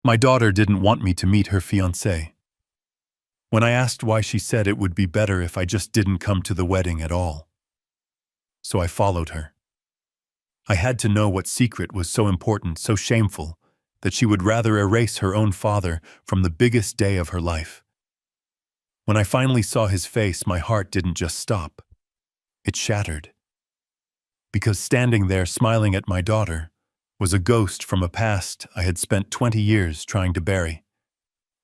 My daughter didn't want me to meet her fiancé. When I asked why, she said it would be better if I just didn't come to the wedding at all. So I followed her. I had to know what secret was so important, so shameful, that she would rather erase her own father from the biggest day of her life. When I finally saw his face, my heart didn't just stop. It shattered. Because standing there smiling at my daughter was a ghost from a past I had spent 20 years trying to bury.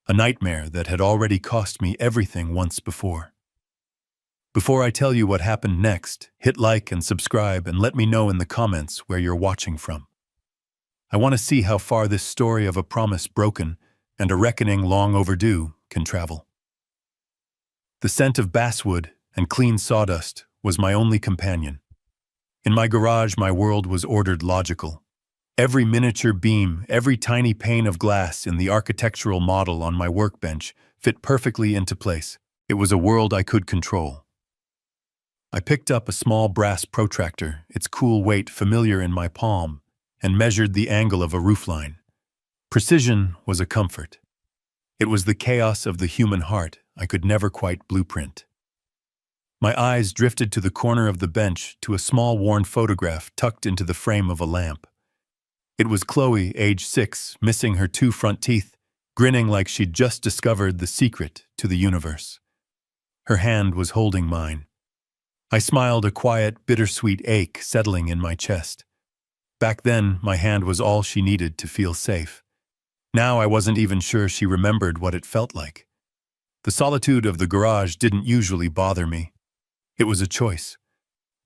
A nightmare that had already cost me everything once before. Before I tell you what happened next, hit like and subscribe and let me know in the comments where you're watching from. I want to see how far this story of a promise broken and a reckoning long overdue can travel. The scent of basswood and clean sawdust was my only companion. In my garage, my world was ordered logical. Every miniature beam, every tiny pane of glass in the architectural model on my workbench fit perfectly into place. It was a world I could control. I picked up a small brass protractor, its cool weight familiar in my palm, and measured the angle of a roofline. Precision was a comfort. It was the chaos of the human heart I could never quite blueprint. My eyes drifted to the corner of the bench to a small worn photograph tucked into the frame of a lamp. It was Chloe, age 6, missing her 2 front teeth, grinning like she'd just discovered the secret to the universe. Her hand was holding mine. I smiled, a quiet, bittersweet ache settling in my chest. Back then, my hand was all she needed to feel safe. Now I wasn't even sure she remembered what it felt like. The solitude of the garage didn't usually bother me. It was a choice.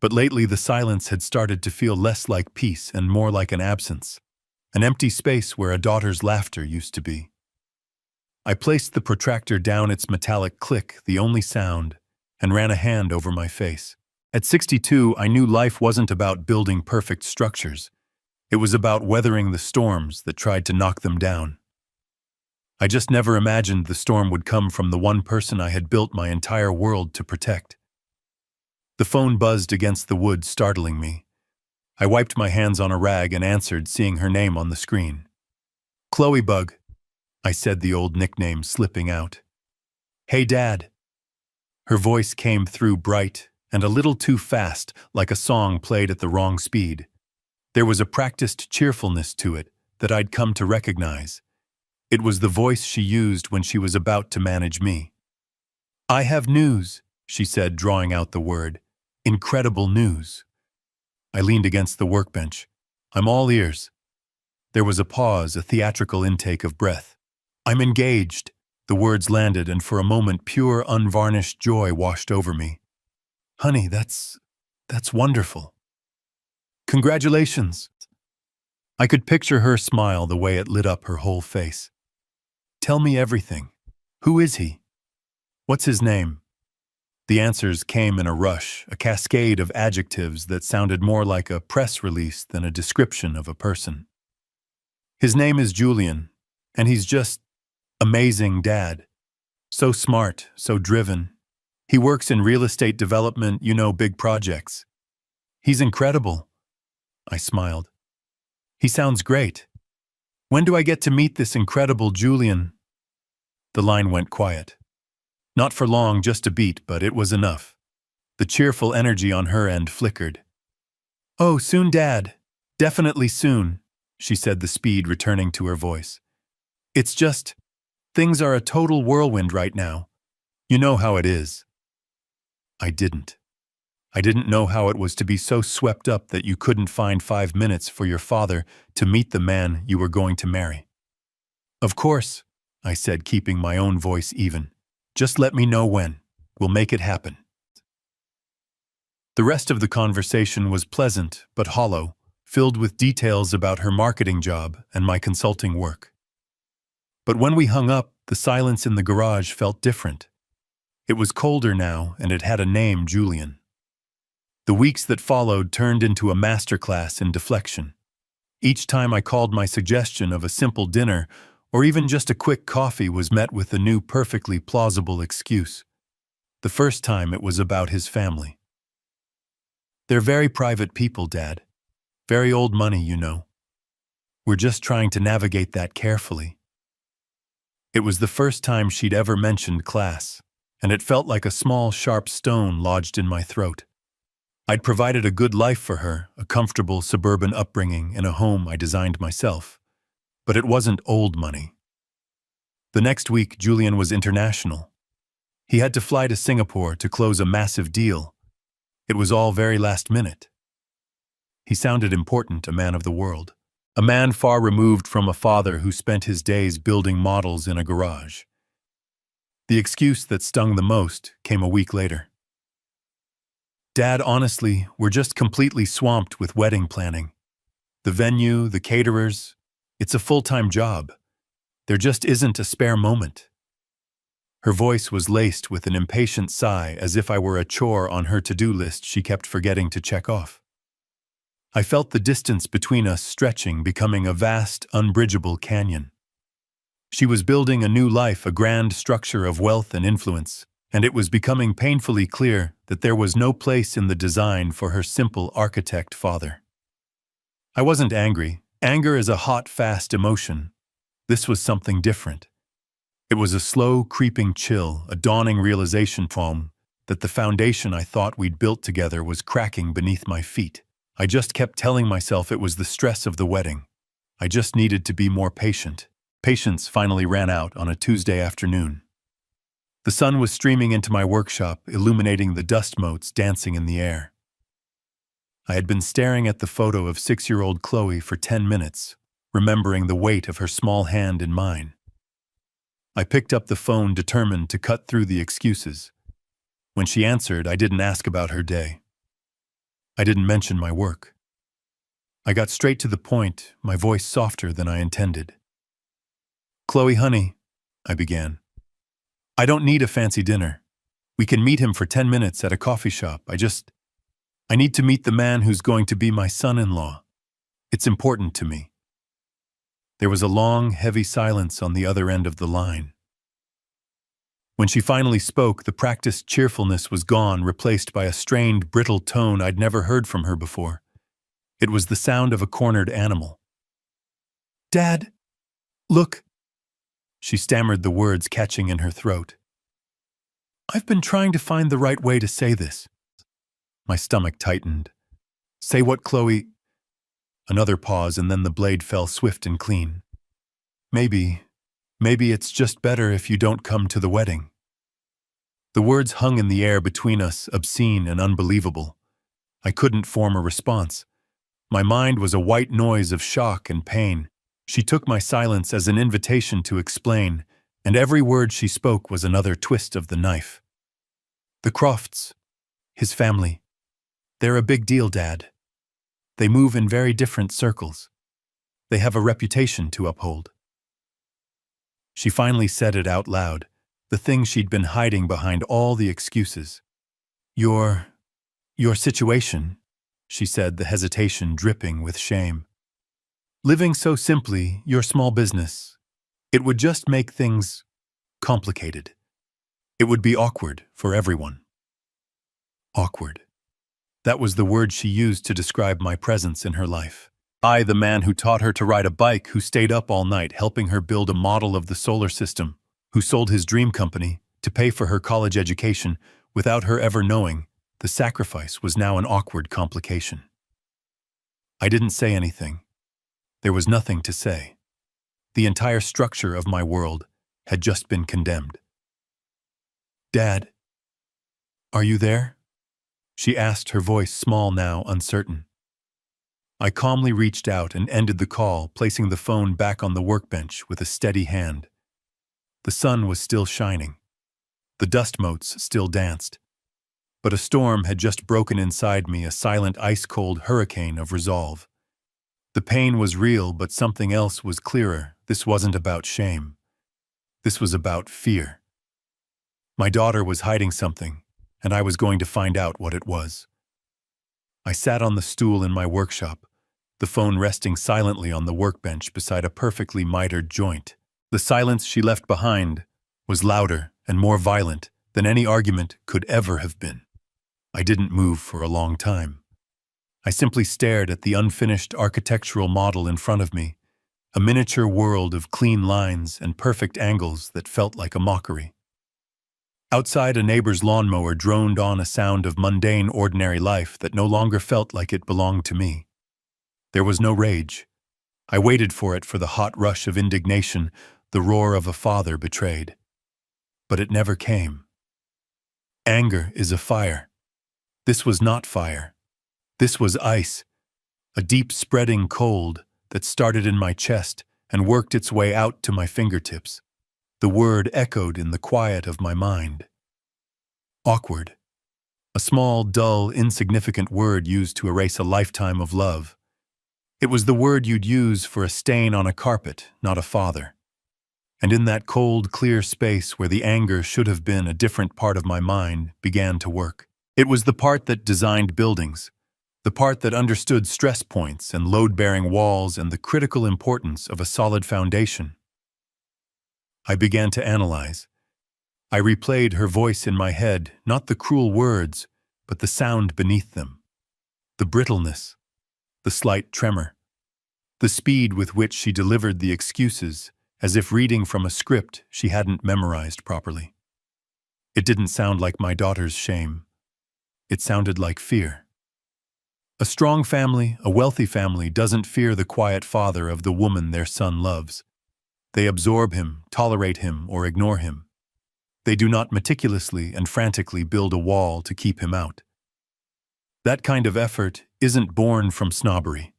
But lately the silence had started to feel less like peace and more like an absence. An empty space where a daughter's laughter used to be. I placed the protractor down, its metallic click the only sound, and ran a hand over my face. At 62, I knew life wasn't about building perfect structures. It was about weathering the storms that tried to knock them down. I just never imagined the storm would come from the one person I had built my entire world to protect. The phone buzzed against the wood, startling me. I wiped my hands on a rag and answered, seeing her name on the screen. "Chloe Bug," I said, the old nickname slipping out. "Hey, Dad." Her voice came through bright and a little too fast, like a song played at the wrong speed. There was a practiced cheerfulness to it that I'd come to recognize. It was the voice she used when she was about to manage me. "I have news," she said, drawing out the word. "Incredible news." I leaned against the workbench. "I'm all ears." There was a pause, a theatrical intake of breath. "I'm engaged." The words landed, and for a moment pure, unvarnished joy washed over me. "Honey, that's wonderful." "Congratulations." I could picture her smile, the way it lit up her whole face. "Tell me everything. Who is he? What's his name?" The answers came in a rush, a cascade of adjectives that sounded more like a press release than a description of a person. "His name is Julian, and he's just amazing, Dad. So smart, so driven. He works in real estate development, big projects. He's incredible." I smiled. "He sounds great. When do I get to meet this incredible Julian?" The line went quiet. Not for long, just a beat, but it was enough. The cheerful energy on her end flickered. "Oh, soon, Dad. Definitely soon," she said, the speed returning to her voice. "It's just, things are a total whirlwind right now. You know how it is." I didn't. I didn't know how it was to be so swept up that you couldn't find 5 minutes for your father to meet the man you were going to marry. "Of course," I said, keeping my own voice even. "Just let me know when. We'll make it happen." The rest of the conversation was pleasant but hollow, filled with details about her marketing job and my consulting work. But when we hung up, the silence in the garage felt different. It was colder now, and it had a name, Julian. The weeks that followed turned into a masterclass in deflection. Each time I called, my suggestion of a simple dinner or even just a quick coffee was met with a new, perfectly plausible excuse. The first time it was about his family. "They're very private people, Dad. Very old money, you know. We're just trying to navigate that carefully." It was the first time she'd ever mentioned class, and it felt like a small, sharp stone lodged in my throat. I'd provided a good life for her, a comfortable suburban upbringing in a home I designed myself. But it wasn't old money. The next week, Julian was international. He had to fly to Singapore to close a massive deal. It was all very last minute. He sounded important, a man of the world. A man far removed from a father who spent his days building models in a garage. The excuse that stung the most came a week later. Dad, honestly, we're just completely swamped with wedding planning. The venue, the caterers, it's a full-time job. There just isn't a spare moment. Her voice was laced with an impatient sigh, as if I were a chore on her to-do list she kept forgetting to check off. I felt the distance between us stretching, becoming a vast, unbridgeable canyon. She was building a new life, a grand structure of wealth and influence, and it was becoming painfully clear that there was no place in the design for her simple architect father. I wasn't angry. Anger is a hot, fast emotion. This was something different. It was a slow, creeping chill, a dawning realization that the foundation I thought we'd built together was cracking beneath my feet. I just kept telling myself it was the stress of the wedding. I just needed to be more patient. Patience finally ran out on a Tuesday afternoon. The sun was streaming into my workshop, illuminating the dust motes dancing in the air. I had been staring at the photo of 6-year-old Chloe for 10 minutes, remembering the weight of her small hand in mine. I picked up the phone, determined to cut through the excuses. When she answered, I didn't ask about her day. I didn't mention my work. I got straight to the point, my voice softer than I intended. "Chloe, honey," I began. "I don't need a fancy dinner. We can meet him for 10 minutes at a coffee shop. I need to meet the man who's going to be my son-in-law. It's important to me." There was a long, heavy silence on the other end of the line. When she finally spoke, the practiced cheerfulness was gone, replaced by a strained, brittle tone I'd never heard from her before. It was the sound of a cornered animal. "Dad, look," she stammered, the words catching in her throat. "I've been trying to find the right way to say this." My stomach tightened. "Say what, Chloe?" Another pause, and then the blade fell swift and clean. Maybe it's just better if you don't come to the wedding." The words hung in the air between us, obscene and unbelievable. I couldn't form a response. My mind was a white noise of shock and pain. She took my silence as an invitation to explain, and every word she spoke was another twist of the knife. "The Crofts, his family, they're a big deal, Dad. They move in very different circles. They have a reputation to uphold." She finally said it out loud, the thing she'd been hiding behind all the excuses. Your situation," she said, the hesitation dripping with shame. "Living so simply, your small business, it would just make things complicated. It would be awkward for everyone." Awkward. That was the word she used to describe my presence in her life. I, the man who taught her to ride a bike, who stayed up all night helping her build a model of the solar system, who sold his dream company to pay for her college education without her ever knowing, the sacrifice was now an awkward complication. I didn't say anything. There was nothing to say. The entire structure of my world had just been condemned. "Dad, are you there?" she asked, her voice small now, uncertain. I calmly reached out and ended the call, placing the phone back on the workbench with a steady hand. The sun was still shining. The dust motes still danced. But a storm had just broken inside me, a silent, ice-cold hurricane of resolve. The pain was real, but something else was clearer. This wasn't about shame. This was about fear. My daughter was hiding something, and I was going to find out what it was. I sat on the stool in my workshop, the phone resting silently on the workbench beside a perfectly mitered joint. The silence she left behind was louder and more violent than any argument could ever have been. I didn't move for a long time. I simply stared at the unfinished architectural model in front of me, a miniature world of clean lines and perfect angles that felt like a mockery. Outside, a neighbor's lawnmower droned on a sound of mundane, ordinary life that no longer felt like it belonged to me. There was no rage. I waited for it, for the hot rush of indignation, the roar of a father betrayed. But it never came. Anger is a fire. This was not fire. This was ice, a deep spreading cold that started in my chest and worked its way out to my fingertips. The word echoed in the quiet of my mind. Awkward. A small, dull, insignificant word used to erase a lifetime of love. It was the word you'd use for a stain on a carpet, not a father. And in that cold, clear space where the anger should have been, a different part of my mind began to work. It was the part that designed buildings, the part that understood stress points and load-bearing walls and the critical importance of a solid foundation. I began to analyze. I replayed her voice in my head, not the cruel words, but the sound beneath them. The brittleness, the slight tremor, the speed with which she delivered the excuses, as if reading from a script she hadn't memorized properly. It didn't sound like my daughter's shame. It sounded like fear. A strong family, a wealthy family, doesn't fear the quiet father of the woman their son loves. They absorb him, tolerate him, or ignore him. They do not meticulously and frantically build a wall to keep him out. That kind of effort isn't born from snobbery.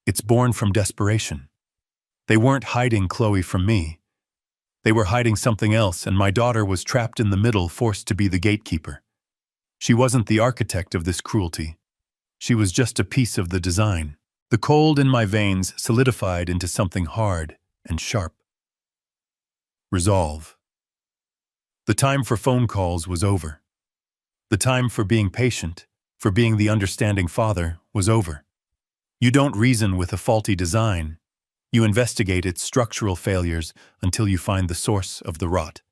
It's born from desperation. They weren't hiding Chloe from me. They were hiding something else, and my daughter was trapped in the middle, forced to be the gatekeeper. She wasn't the architect of this cruelty. She was just a piece of the design. The cold in my veins solidified into something hard and sharp. Resolve. The time for phone calls was over. The time for being patient, for being the understanding father, was over. You don't reason with a faulty design. You investigate its structural failures until you find the source of the rot.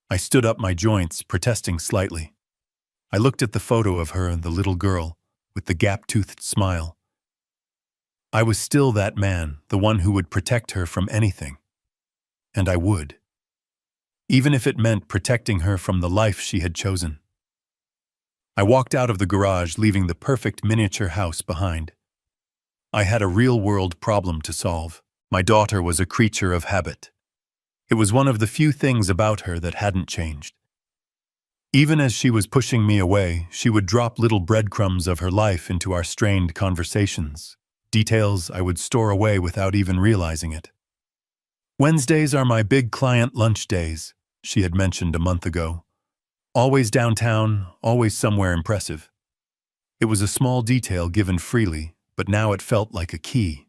I stood up my joints, protesting slightly. I looked at the photo of her and the little girl, with the gap-toothed smile. I was still that man, the one who would protect her from anything. And I would. Even if it meant protecting her from the life she had chosen. I walked out of the garage, leaving the perfect miniature house behind. I had a real-world problem to solve. My daughter was a creature of habit. It was one of the few things about her that hadn't changed. Even as she was pushing me away, she would drop little breadcrumbs of her life into our strained conversations, details I would store away without even realizing it. Wednesdays are my big client lunch days, she had mentioned a month ago. Always downtown, always somewhere impressive. It was a small detail given freely, but now it felt like a key.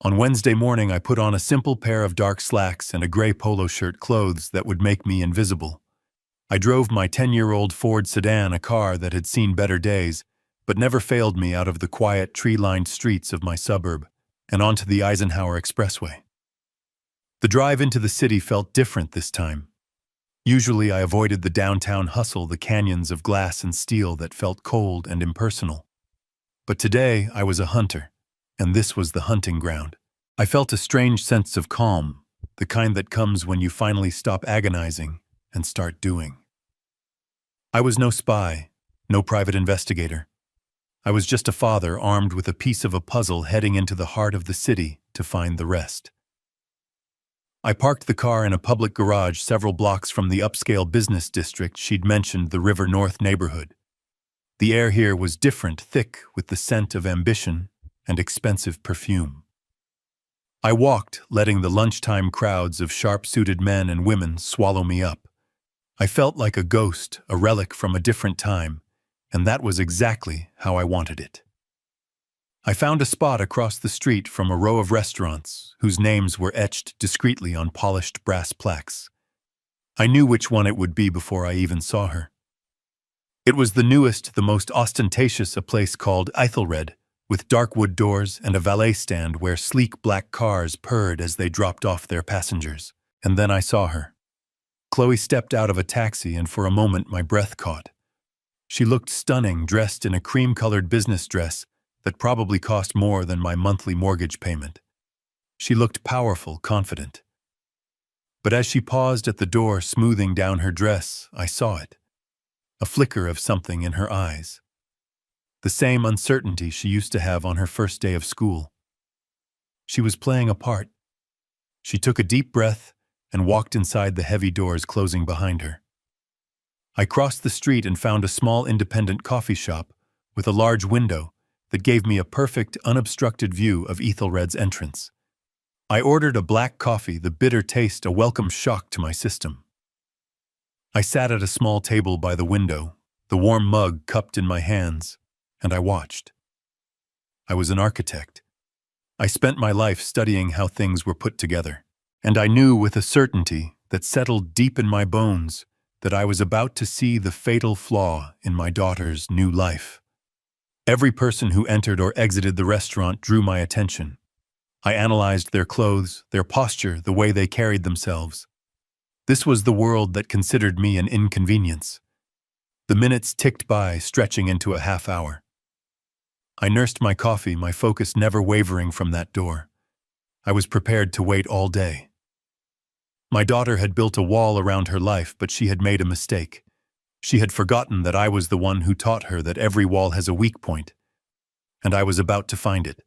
On Wednesday morning, I put on a simple pair of dark slacks and a gray polo shirt, clothes that would make me invisible. I drove my 10-year-old Ford sedan, a car that had seen better days, but never failed me, out of the quiet, tree-lined streets of my suburb and onto the Eisenhower Expressway. The drive into the city felt different this time. Usually I avoided the downtown hustle, the canyons of glass and steel that felt cold and impersonal. But today I was a hunter, and this was the hunting ground. I felt a strange sense of calm, the kind that comes when you finally stop agonizing and start doing. I was no spy, no private investigator. I was just a father armed with a piece of a puzzle, heading into the heart of the city to find the rest. I parked the car in a public garage several blocks from the upscale business district she'd mentioned, the River North neighborhood. The air here was different, thick with the scent of ambition and expensive perfume. I walked, letting the lunchtime crowds of sharp-suited men and women swallow me up. I felt like a ghost, a relic from a different time, and that was exactly how I wanted it. I found a spot across the street from a row of restaurants whose names were etched discreetly on polished brass plaques. I knew which one it would be before I even saw her. It was the newest, the most ostentatious, a place called Ethelred, with dark wood doors and a valet stand where sleek black cars purred as they dropped off their passengers. And then I saw her. Chloe stepped out of a taxi, and for a moment my breath caught. She looked stunning, dressed in a cream-colored business dress that probably cost more than my monthly mortgage payment. She looked powerful, confident. But as she paused at the door, smoothing down her dress, I saw it. A flicker of something in her eyes. The same uncertainty she used to have on her first day of school. She was playing a part. She took a deep breath and walked inside the heavy doors closing behind her. I crossed the street and found a small independent coffee shop with a large window that gave me a perfect, unobstructed view of Ethelred's entrance. I ordered a black coffee, the bitter taste a welcome shock to my system. I sat at a small table by the window, the warm mug cupped in my hands, and I watched. I was an architect. I spent my life studying how things were put together, and I knew with a certainty that settled deep in my bones that I was about to see the fatal flaw in my daughter's new life. Every person who entered or exited the restaurant drew my attention. I analyzed their clothes, their posture, the way they carried themselves. This was the world that considered me an inconvenience. The minutes ticked by, stretching into a half hour. I nursed my coffee, my focus never wavering from that door. I was prepared to wait all day. My daughter had built a wall around her life, but she had made a mistake. She had forgotten that I was the one who taught her that every wall has a weak point, and I was about to find it.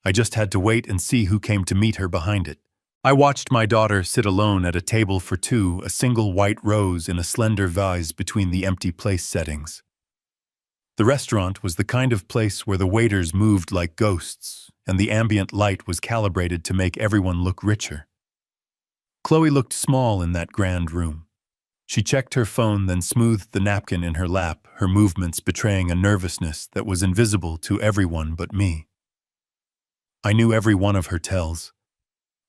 I just had to wait and see who came to meet her behind it. I watched my daughter sit alone at a table for two, a single white rose in a slender vase between the empty place settings. The restaurant was the kind of place where the waiters moved like ghosts, and the ambient light was calibrated to make everyone look richer. Chloe looked small in that grand room. She checked her phone, then smoothed the napkin in her lap, her movements betraying a nervousness that was invisible to everyone but me. I knew every one of her tells.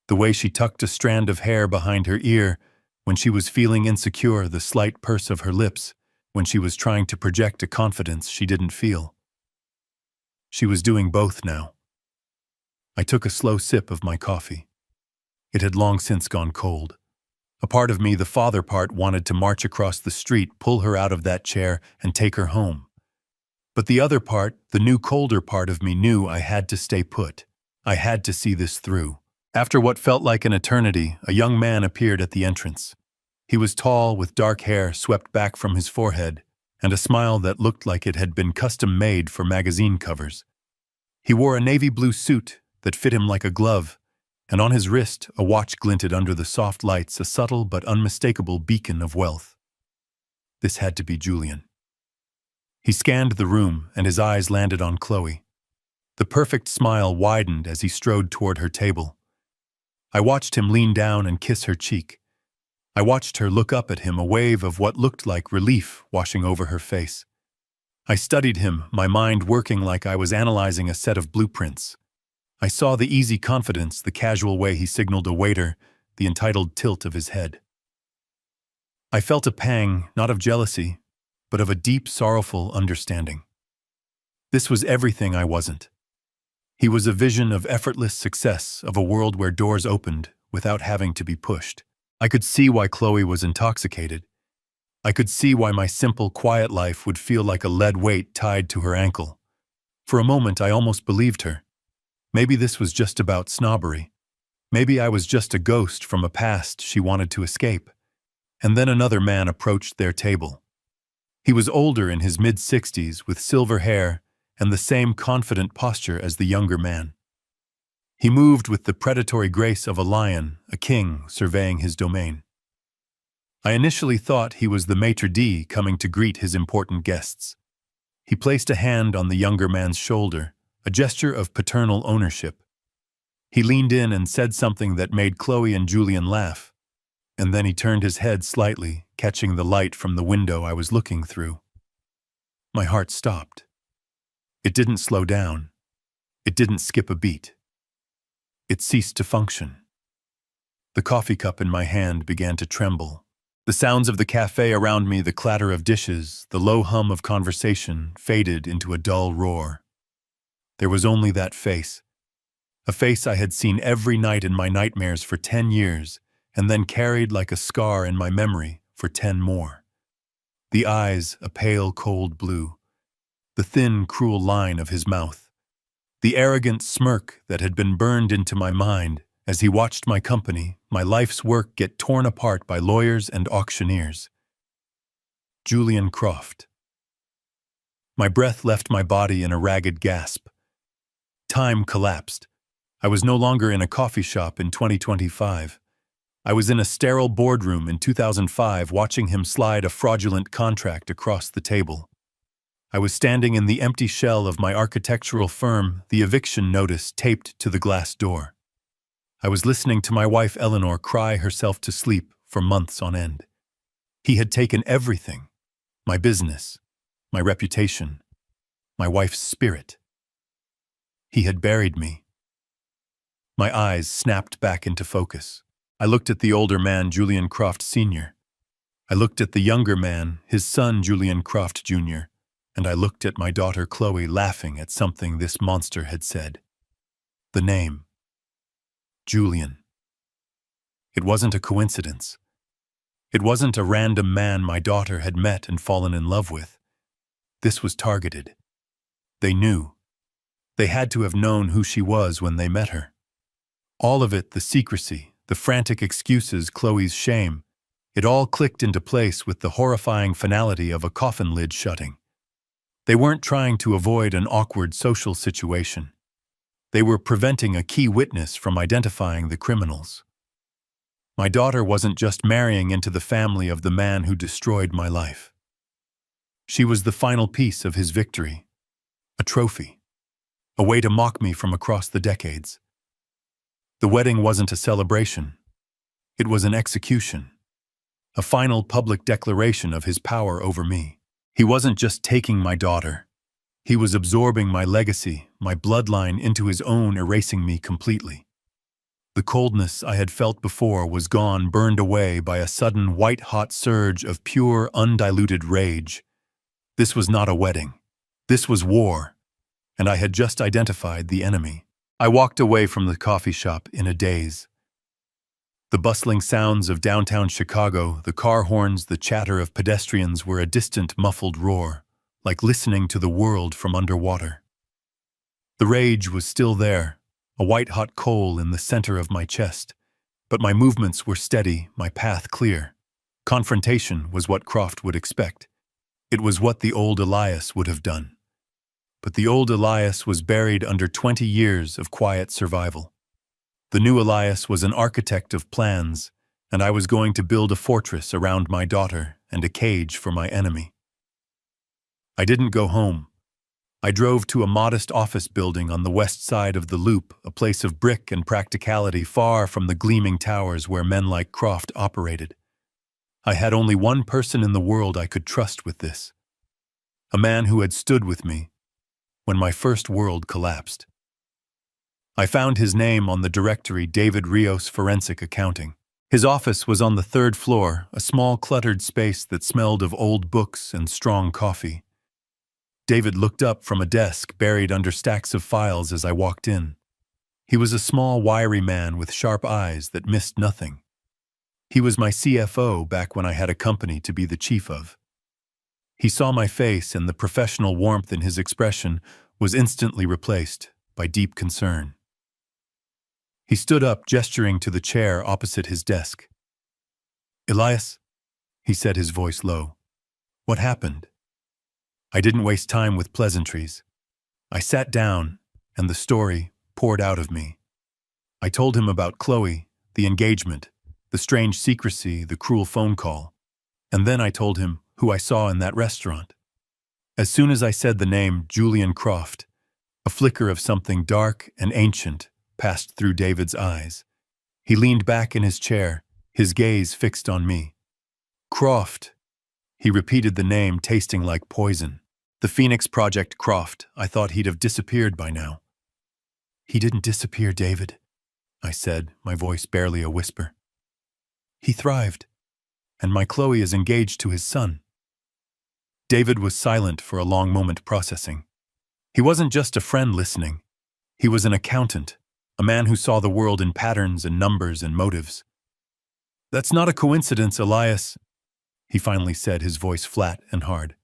The way she tucked a strand of hair behind her ear when she was feeling insecure, the slight purse of her lips when she was trying to project a confidence she didn't feel. She was doing both now. I took a slow sip of my coffee. It had long since gone cold. A part of me, the father part, wanted to march across the street, pull her out of that chair, and take her home. But the other part, the new colder part of me, knew I had to stay put. I had to see this through. After what felt like an eternity, a young man appeared at the entrance. He was tall, with dark hair swept back from his forehead, and a smile that looked like it had been custom-made for magazine covers. He wore a navy blue suit that fit him like a glove, and on his wrist a watch glinted under the soft lights, a subtle but unmistakable beacon of wealth. This had to be Julian. He scanned the room, and his eyes landed on Chloe. The perfect smile widened as he strode toward her table. I watched him lean down and kiss her cheek. I watched her look up at him, a wave of what looked like relief washing over her face. I studied him, my mind working like I was analyzing a set of blueprints. I saw the easy confidence, the casual way he signaled a waiter, the entitled tilt of his head. I felt a pang, not of jealousy, but of a deep, sorrowful understanding. This was everything I wasn't. He was a vision of effortless success, of a world where doors opened without having to be pushed. I could see why Chloe was intoxicated. I could see why my simple, quiet life would feel like a lead weight tied to her ankle. For a moment, I almost believed her. Maybe this was just about snobbery. Maybe I was just a ghost from a past she wanted to escape. And then another man approached their table. He was older, in his mid-60s, with silver hair and the same confident posture as the younger man. He moved with the predatory grace of a lion, a king surveying his domain. I initially thought he was the maitre d' coming to greet his important guests. He placed a hand on the younger man's shoulder, a gesture of paternal ownership. He leaned in and said something that made Chloe and Julian laugh, and then he turned his head slightly, catching the light from the window I was looking through. My heart stopped. It didn't slow down. It didn't skip a beat. It ceased to function. The coffee cup in my hand began to tremble. The sounds of the cafe around me, the clatter of dishes, the low hum of conversation, faded into a dull roar. There was only that face. A face I had seen every night in my nightmares for 10 years, and then carried like a scar in my memory for 10 more. The eyes, a pale, cold blue. The thin, cruel line of his mouth. The arrogant smirk that had been burned into my mind as he watched my company, my life's work, get torn apart by lawyers and auctioneers. Julian Croft. My breath left my body in a ragged gasp. Time collapsed. I was no longer in a coffee shop in 2025. I was in a sterile boardroom in 2005 watching him slide a fraudulent contract across the table. I was standing in the empty shell of my architectural firm, the eviction notice taped to the glass door. I was listening to my wife Eleanor cry herself to sleep for months on end. He had taken everything: my business, my reputation, my wife's spirit. He had buried me. My eyes snapped back into focus. I looked at the older man, Julian Croft Sr. I looked at the younger man, his son, Julian Croft Jr., and I looked at my daughter Chloe laughing at something this monster had said. The name. Julian. It wasn't a coincidence. It wasn't a random man my daughter had met and fallen in love with. This was targeted. They knew. They had to have known who she was when they met her. All of it, the secrecy, the frantic excuses, Chloe's shame, it all clicked into place with the horrifying finality of a coffin lid shutting. They weren't trying to avoid an awkward social situation. They were preventing a key witness from identifying the criminals. My daughter wasn't just marrying into the family of the man who destroyed my life. She was the final piece of his victory, a trophy, a way to mock me from across the decades. The wedding wasn't a celebration. It was an execution, a final public declaration of his power over me. He wasn't just taking my daughter. He was absorbing my legacy, my bloodline into his own, erasing me completely. The coldness I had felt before was gone, burned away by a sudden white-hot surge of pure, undiluted rage. This was not a wedding. This was war, and I had just identified the enemy. I walked away from the coffee shop in a daze. The bustling sounds of downtown Chicago, the car horns, the chatter of pedestrians were a distant, muffled roar, like listening to the world from underwater. The rage was still there, a white-hot coal in the center of my chest, but my movements were steady, my path clear. Confrontation was what Croft would expect. It was what the old Elias would have done. But the old Elias was buried under 20 years of quiet survival. The new Elias was an architect of plans, and I was going to build a fortress around my daughter and a cage for my enemy. I didn't go home. I drove to a modest office building on the west side of the Loop, a place of brick and practicality far from the gleaming towers where men like Croft operated. I had only one person in the world I could trust with this. A man who had stood with me when my first world collapsed. I found his name on the directory, David Rios Forensic Accounting. His office was on the third floor, a small cluttered space that smelled of old books and strong coffee. David looked up from a desk buried under stacks of files as I walked in. He was a small, wiry man with sharp eyes that missed nothing. He was my CFO back when I had a company to be the chief of. He saw my face, and the professional warmth in his expression was instantly replaced by deep concern. He stood up, gesturing to the chair opposite his desk. "Elias," he said, his voice low. "What happened?" I didn't waste time with pleasantries. I sat down, and the story poured out of me. I told him about Chloe, the engagement, the strange secrecy, the cruel phone call. And then I told him who I saw in that restaurant. As soon as I said the name Julian Croft, a flicker of something dark and ancient passed through David's eyes. He leaned back in his chair, his gaze fixed on me. "Croft." He repeated the name, tasting like poison. The Phoenix Project Croft. I thought he'd have disappeared by now. "He didn't disappear, David," I said, my voice barely a whisper. "He thrived, and my Chloe is engaged to his son." David was silent for a long moment, processing. He wasn't just a friend listening. He was an accountant, a man who saw the world in patterns and numbers and motives. "That's not a coincidence, Elias," he finally said, his voice flat and hard.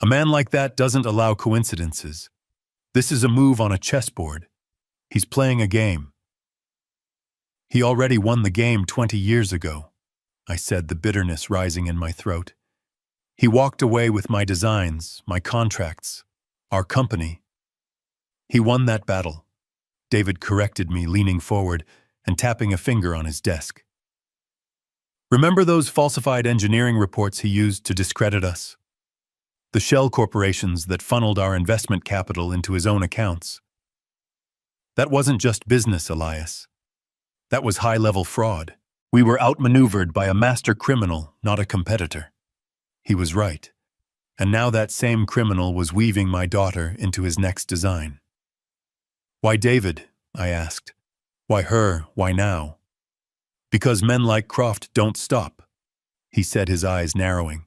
"A man like that doesn't allow coincidences. This is a move on a chessboard. He's playing a game. He already won the game 20 years ago, I said, the bitterness rising in my throat. He walked away with my designs, my contracts, our company. He won that battle. David corrected me, leaning forward and tapping a finger on his desk. Remember those falsified engineering reports he used to discredit us? The shell corporations that funneled our investment capital into his own accounts. That wasn't just business, Elias. That was high-level fraud. We were outmaneuvered by a master criminal, not a competitor. He was right. And now that same criminal was weaving my daughter into his next design. Why David? I asked. Why her? Why now? Because men like Croft don't stop, he said, his eyes narrowing.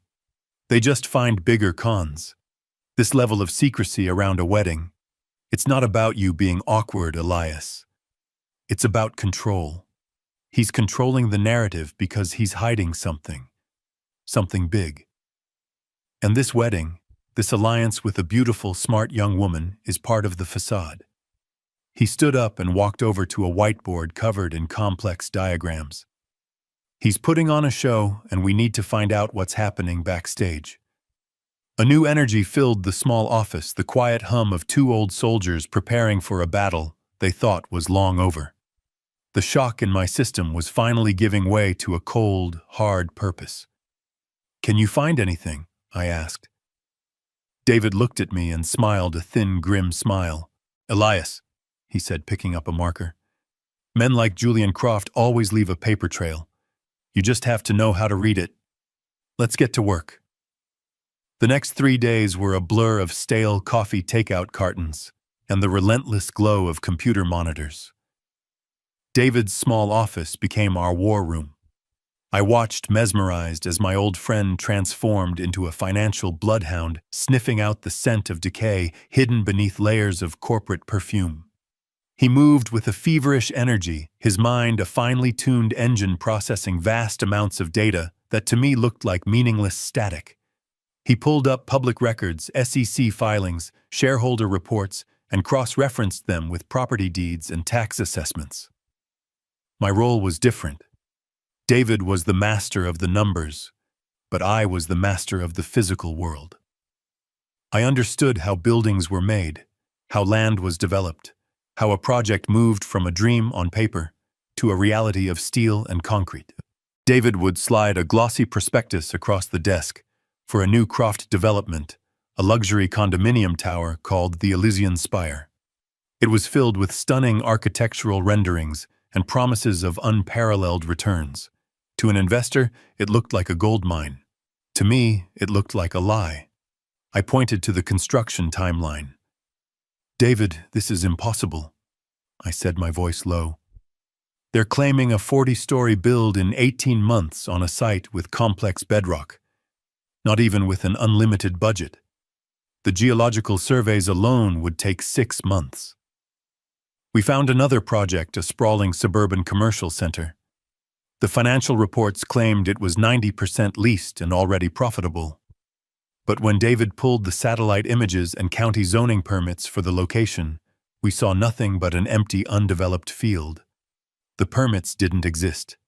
They just find bigger cons. This level of secrecy around a wedding. It's not about you being awkward, Elias. It's about control. He's controlling the narrative because he's hiding something. Something big. And this wedding, this alliance with a beautiful, smart young woman, is part of the facade. He stood up and walked over to a whiteboard covered in complex diagrams. He's putting on a show, and we need to find out what's happening backstage. A new energy filled the small office, the quiet hum of two old soldiers preparing for a battle they thought was long over. The shock in my system was finally giving way to a cold, hard purpose. Can you find anything? I asked. David looked at me and smiled a thin, grim smile. Elias, he said, picking up a marker. Men like Julian Croft always leave a paper trail. You just have to know how to read it. Let's get to work. The next 3 days were a blur of stale coffee takeout cartons and the relentless glow of computer monitors. David's small office became our war room. I watched mesmerized as my old friend transformed into a financial bloodhound, sniffing out the scent of decay hidden beneath layers of corporate perfume. He moved with a feverish energy, his mind a finely tuned engine processing vast amounts of data that to me looked like meaningless static. He pulled up public records, SEC filings, shareholder reports, and cross-referenced them with property deeds and tax assessments. My role was different. David was the master of the numbers, but I was the master of the physical world. I understood how buildings were made, how land was developed, how a project moved from a dream on paper to a reality of steel and concrete. David would slide a glossy prospectus across the desk for a new Croft development, a luxury condominium tower called the Elysian Spire. It was filled with stunning architectural renderings and promises of unparalleled returns. To an investor, it looked like a gold mine. To me, it looked like a lie. I pointed to the construction timeline. David, this is impossible, I said, my voice low. They're claiming a 40-story build in 18 months on a site with complex bedrock, not even with an unlimited budget. The geological surveys alone would take 6 months. We found another project, a sprawling suburban commercial center. The financial reports claimed it was 90% leased and already profitable. But when David pulled the satellite images and county zoning permits for the location, we saw nothing but an empty, undeveloped field. The permits didn't exist.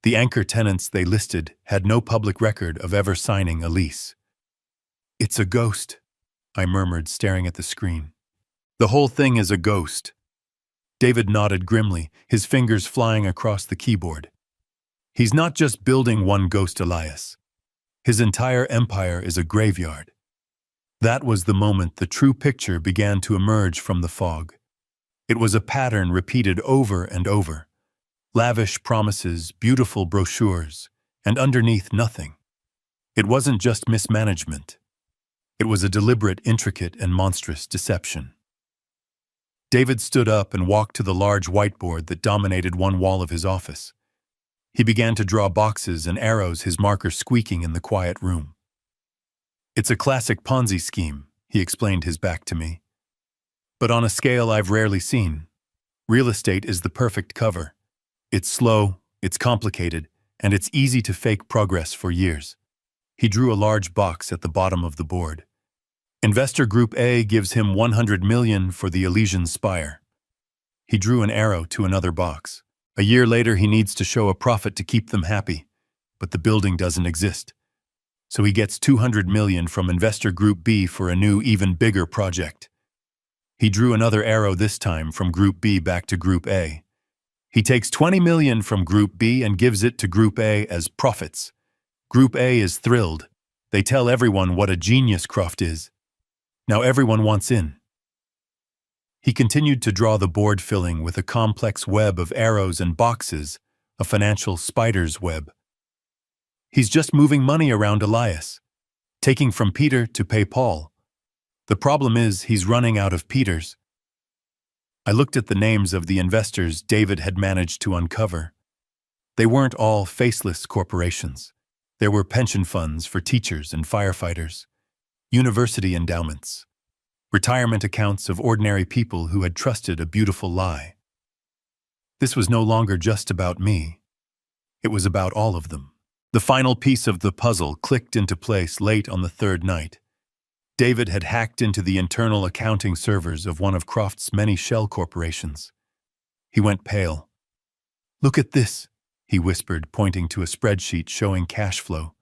The anchor tenants they listed had no public record of ever signing a lease. It's a ghost, I murmured, staring at the screen. The whole thing is a ghost. David nodded grimly, his fingers flying across the keyboard. He's not just building one ghost, Elias. His entire empire is a graveyard. That was the moment the true picture began to emerge from the fog. It was a pattern repeated over and over. Lavish promises, beautiful brochures, and underneath nothing. It wasn't just mismanagement. It was a deliberate, intricate, and monstrous deception. David stood up and walked to the large whiteboard that dominated one wall of his office. He began to draw boxes and arrows, his marker squeaking in the quiet room. It's a classic Ponzi scheme, he explained, his back to me. But on a scale I've rarely seen. Real estate is the perfect cover. It's slow, it's complicated, and it's easy to fake progress for years. He drew a large box at the bottom of the board. Investor Group A gives him 100 million for the Elysian Spire. He drew an arrow to another box. A year later, he needs to show a profit to keep them happy, but the building doesn't exist. So he gets 200 million from Investor Group B for a new, even bigger project. He drew another arrow this time from Group B back to Group A. He takes 20 million from Group B and gives it to Group A as profits. Group A is thrilled. They tell everyone what a genius Croft is. Now everyone wants in. He continued to draw the board filling with a complex web of arrows and boxes, a financial spider's web. He's just moving money around Elias, taking from Peter to pay Paul. The problem is he's running out of Peters. I looked at the names of the investors David had managed to uncover. They weren't all faceless corporations. There were pension funds for teachers and firefighters, university endowments, retirement accounts of ordinary people who had trusted a beautiful lie. This was no longer just about me. It was about all of them. The final piece of the puzzle clicked into place late on the third night. David had hacked into the internal accounting servers of one of Croft's many shell corporations. He went pale. "Look at this," he whispered, pointing to a spreadsheet showing cash flow.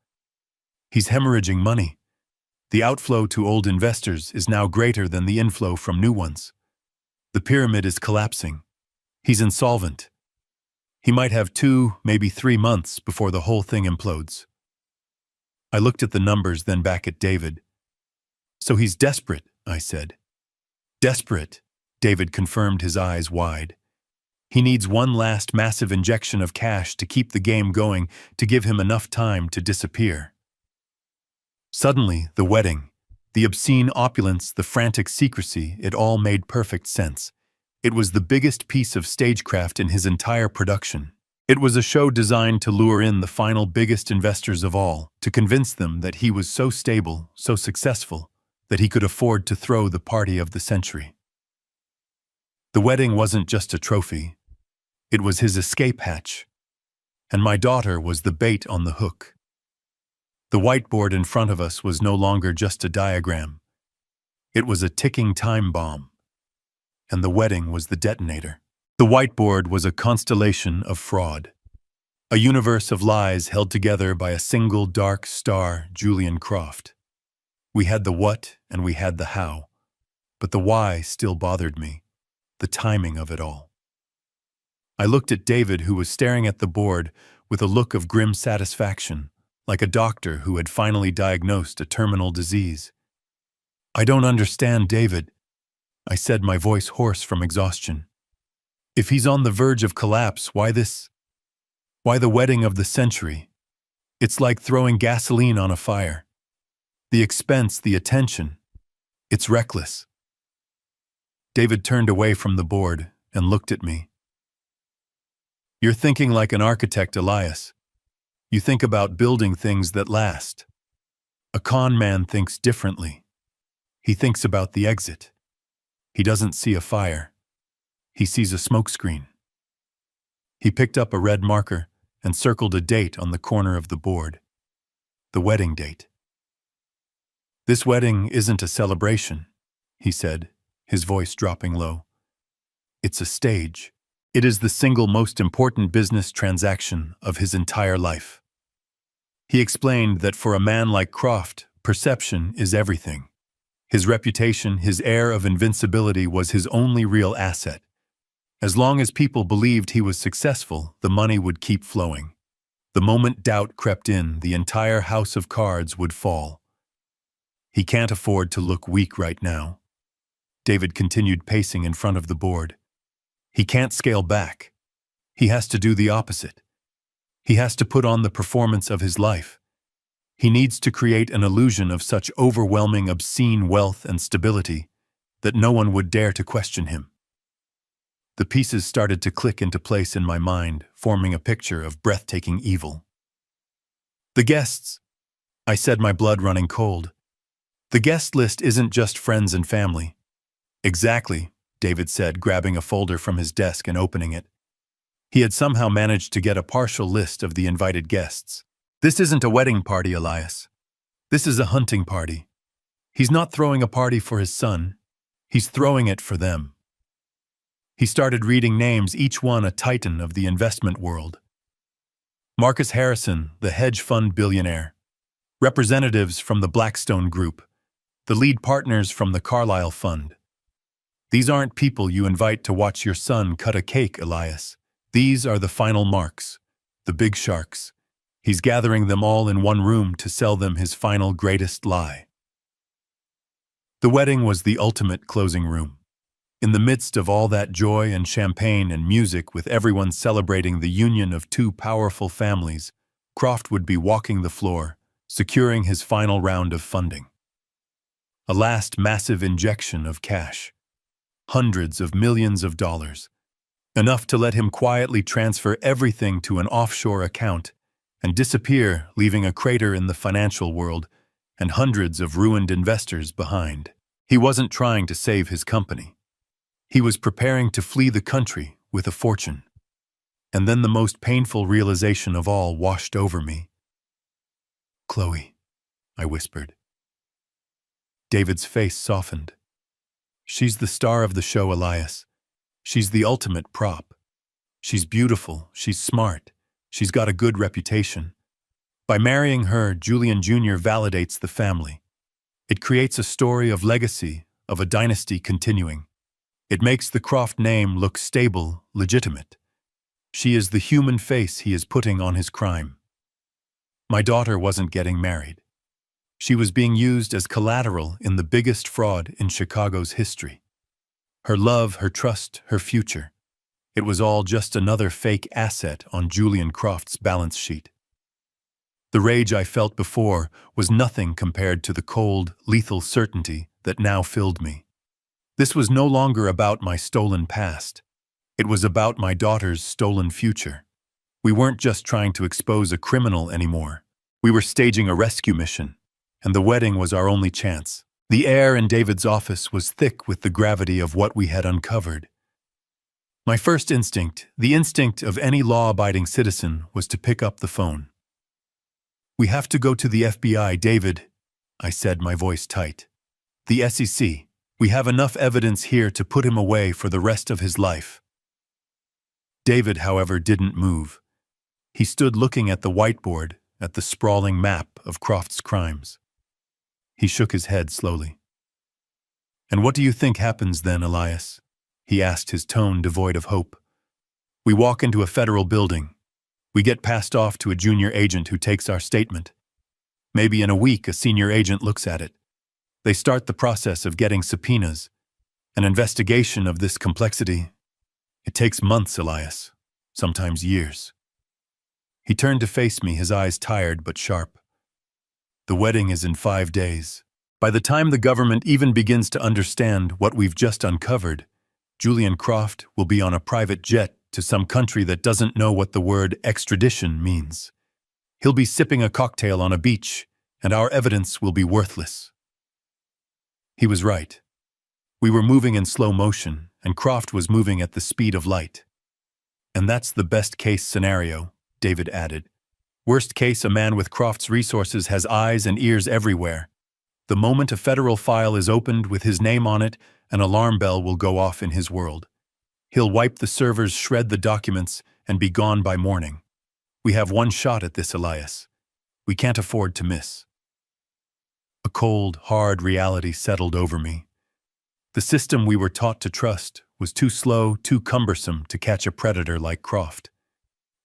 "He's hemorrhaging money. The outflow to old investors is now greater than the inflow from new ones. The pyramid is collapsing. He's insolvent. He might have 2, maybe 3 months before the whole thing implodes." I looked at the numbers, then back at David. "So he's desperate," I said. "Desperate," David confirmed, his eyes wide. "He needs one last massive injection of cash to keep the game going, to give him enough time to disappear." Suddenly, the wedding, the obscene opulence, the frantic secrecy, it all made perfect sense. It was the biggest piece of stagecraft in his entire production. It was a show designed to lure in the final biggest investors of all, to convince them that he was so stable, so successful, that he could afford to throw the party of the century. The wedding wasn't just a trophy. It was his escape hatch. And my daughter was the bait on the hook. The whiteboard in front of us was no longer just a diagram. It was a ticking time bomb. And the wedding was the detonator. The whiteboard was a constellation of fraud. A universe of lies held together by a single dark star, Julian Croft. We had the what and we had the how, but the why still bothered me, the timing of it all. I looked at David, who was staring at the board with a look of grim satisfaction, like a doctor who had finally diagnosed a terminal disease. "I don't understand, David," I said, my voice hoarse from exhaustion. "If he's on the verge of collapse, why this? Why the wedding of the century? It's like throwing gasoline on a fire. The expense, the attention. It's reckless." David turned away from the board and looked at me. "You're thinking like an architect, Elias. You think about building things that last. A con man thinks differently. He thinks about the exit. He doesn't see a fire. He sees a smokescreen." He picked up a red marker and circled a date on the corner of the board. The wedding date. "This wedding isn't a celebration," he said, his voice dropping low. "It's a stage. It is the single most important business transaction of his entire life." He explained that for a man like Croft, perception is everything. His reputation, his air of invincibility was his only real asset. As long as people believed he was successful, the money would keep flowing. The moment doubt crept in, the entire house of cards would fall. "He can't afford to look weak right now." David continued pacing in front of the board. "He can't scale back. He has to do the opposite. He has to put on the performance of his life. He needs to create an illusion of such overwhelming, obscene wealth and stability that no one would dare to question him." The pieces started to click into place in my mind, forming a picture of breathtaking evil. "The guests," I said, my blood running cold. "The guest list isn't just friends and family." "Exactly," David said, grabbing a folder from his desk and opening it. He had somehow managed to get a partial list of the invited guests. "This isn't a wedding party, Elias. This is a hunting party." He's not throwing a party for his son. He's throwing it for them. He started reading names, each one a titan of the investment world. Marcus Harrison, the hedge fund billionaire. Representatives from the Blackstone Group. The lead partners from the Carlyle Fund. These aren't people you invite to watch your son cut a cake, Elias. These are the final marks, the big sharks. He's gathering them all in one room to sell them his final greatest lie. The wedding was the ultimate closing room. In the midst of all that joy and champagne and music, with everyone celebrating the union of two powerful families, Croft would be walking the floor, securing his final round of funding. A last massive injection of cash. Hundreds of millions of dollars. Enough to let him quietly transfer everything to an offshore account and disappear, leaving a crater in the financial world and hundreds of ruined investors behind. He wasn't trying to save his company. He was preparing to flee the country with a fortune. And then the most painful realization of all washed over me. "Chloe," I whispered. David's face softened. "She's the star of the show, Elias. She's the ultimate prop. She's beautiful, she's smart, she's got a good reputation. By marrying her, Julian Jr. validates the family. It creates a story of legacy, of a dynasty continuing. It makes the Croft name look stable, legitimate. She is the human face he is putting on his crime. My daughter wasn't getting married. She was being used as collateral in the biggest fraud in Chicago's history. Her love, her trust, her future. It was all just another fake asset on Julian Croft's balance sheet. The rage I felt before was nothing compared to the cold, lethal certainty that now filled me. This was no longer about my stolen past. It was about my daughter's stolen future. We weren't just trying to expose a criminal anymore. We were staging a rescue mission, and the wedding was our only chance. The air in David's office was thick with the gravity of what we had uncovered. My first instinct, the instinct of any law-abiding citizen, was to pick up the phone. "We have to go to the FBI, David," I said, my voice tight. "The SEC. We have enough evidence here to put him away for the rest of his life." David, however, didn't move. He stood looking at the whiteboard, at the sprawling map of Croft's crimes. He shook his head slowly. "And what do you think happens then, Elias?" he asked, his tone devoid of hope. "We walk into a federal building. We get passed off to a junior agent who takes our statement. Maybe in a week a senior agent looks at it. They start the process of getting subpoenas. An investigation of this complexity. It takes months, Elias. Sometimes years." He turned to face me, his eyes tired but sharp. "The wedding is in 5 days. By the time the government even begins to understand what we've just uncovered, Julian Croft will be on a private jet to some country that doesn't know what the word extradition means. He'll be sipping a cocktail on a beach, and our evidence will be worthless." He was right. We were moving in slow motion, and Croft was moving at the speed of light. "And that's the best-case scenario," David added. "Worst case, a man with Croft's resources has eyes and ears everywhere. The moment a federal file is opened with his name on it, an alarm bell will go off in his world. He'll wipe the servers, shred the documents, and be gone by morning. We have one shot at this, Elias. We can't afford to miss." A cold, hard reality settled over me. The system we were taught to trust was too slow, too cumbersome to catch a predator like Croft.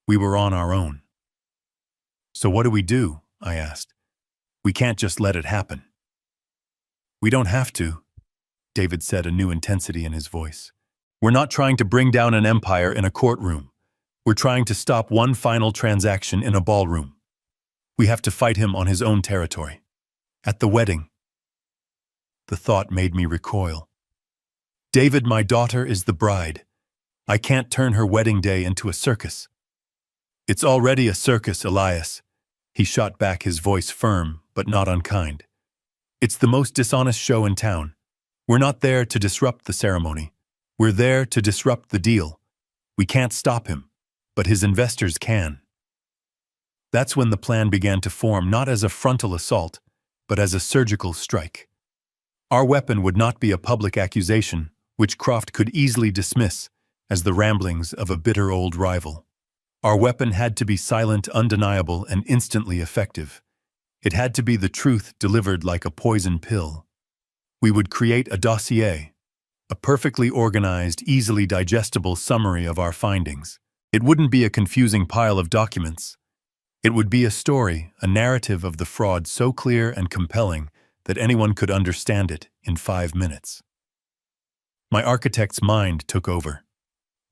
We were on our own. "So what do we do?" I asked. "We can't just let it happen." "We don't have to," David said, a new intensity in his voice. "We're not trying to bring down an empire in a courtroom. We're trying to stop one final transaction in a ballroom. We have to fight him on his own territory. At the wedding." The thought made me recoil. "David, my daughter is the bride. I can't turn her wedding day into a circus." "It's already a circus, Elias," he shot back, his voice firm but not unkind. "It's the most dishonest show in town. We're not there to disrupt the ceremony. We're there to disrupt the deal. We can't stop him, but his investors can." That's when the plan began to form, not as a frontal assault, but as a surgical strike. Our weapon would not be a public accusation, which Croft could easily dismiss as the ramblings of a bitter old rival. Our weapon had to be silent, undeniable, and instantly effective. It had to be the truth delivered like a poison pill. We would create a dossier, a perfectly organized, easily digestible summary of our findings. It wouldn't be a confusing pile of documents. It would be a story, a narrative of the fraud so clear and compelling that anyone could understand it in 5 minutes. My architect's mind took over.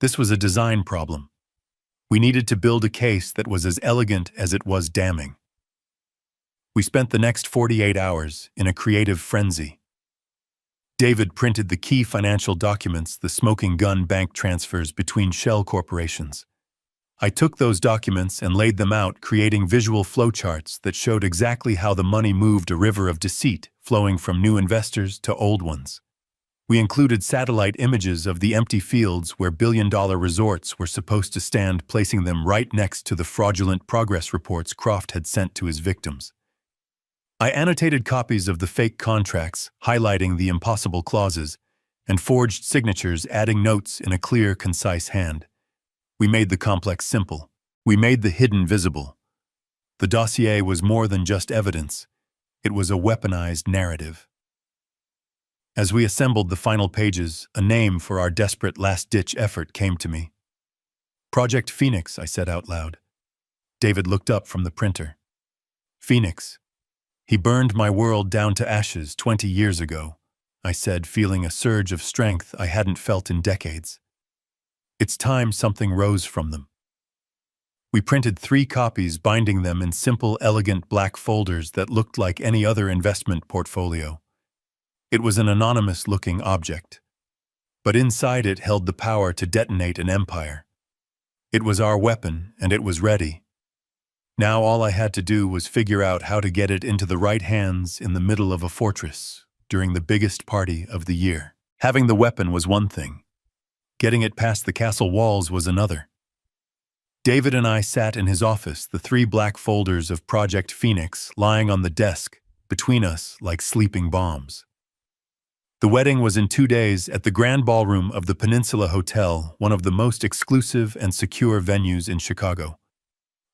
This was a design problem. We needed to build a case that was as elegant as it was damning. We spent the next 48 hours in a creative frenzy. David printed the key financial documents, the smoking gun bank transfers between shell corporations. I took those documents and laid them out, creating visual flowcharts that showed exactly how the money moved, a river of deceit flowing from new investors to old ones. We included satellite images of the empty fields where billion-dollar resorts were supposed to stand, placing them right next to the fraudulent progress reports Croft had sent to his victims. I annotated copies of the fake contracts, highlighting the impossible clauses, and forged signatures, adding notes in a clear, concise hand. We made the complex simple. We made the hidden visible. The dossier was more than just evidence. It was a weaponized narrative. As we assembled the final pages, a name for our desperate last-ditch effort came to me. Project Phoenix, I said out loud. David looked up from the printer. Phoenix. He burned my world down to ashes 20 years ago, I said, feeling a surge of strength I hadn't felt in decades. It's time something rose from them. We printed 3 copies, binding them in simple, elegant black folders that looked like any other investment portfolio. It was an anonymous-looking object, but inside it held the power to detonate an empire. It was our weapon, and it was ready. Now all I had to do was figure out how to get it into the right hands in the middle of a fortress during the biggest party of the year. Having the weapon was one thing. Getting it past the castle walls was another. David and I sat in his office, the 3 black folders of Project Phoenix lying on the desk between us like sleeping bombs. The wedding was in 2 days at the Grand Ballroom of the Peninsula Hotel, one of the most exclusive and secure venues in Chicago.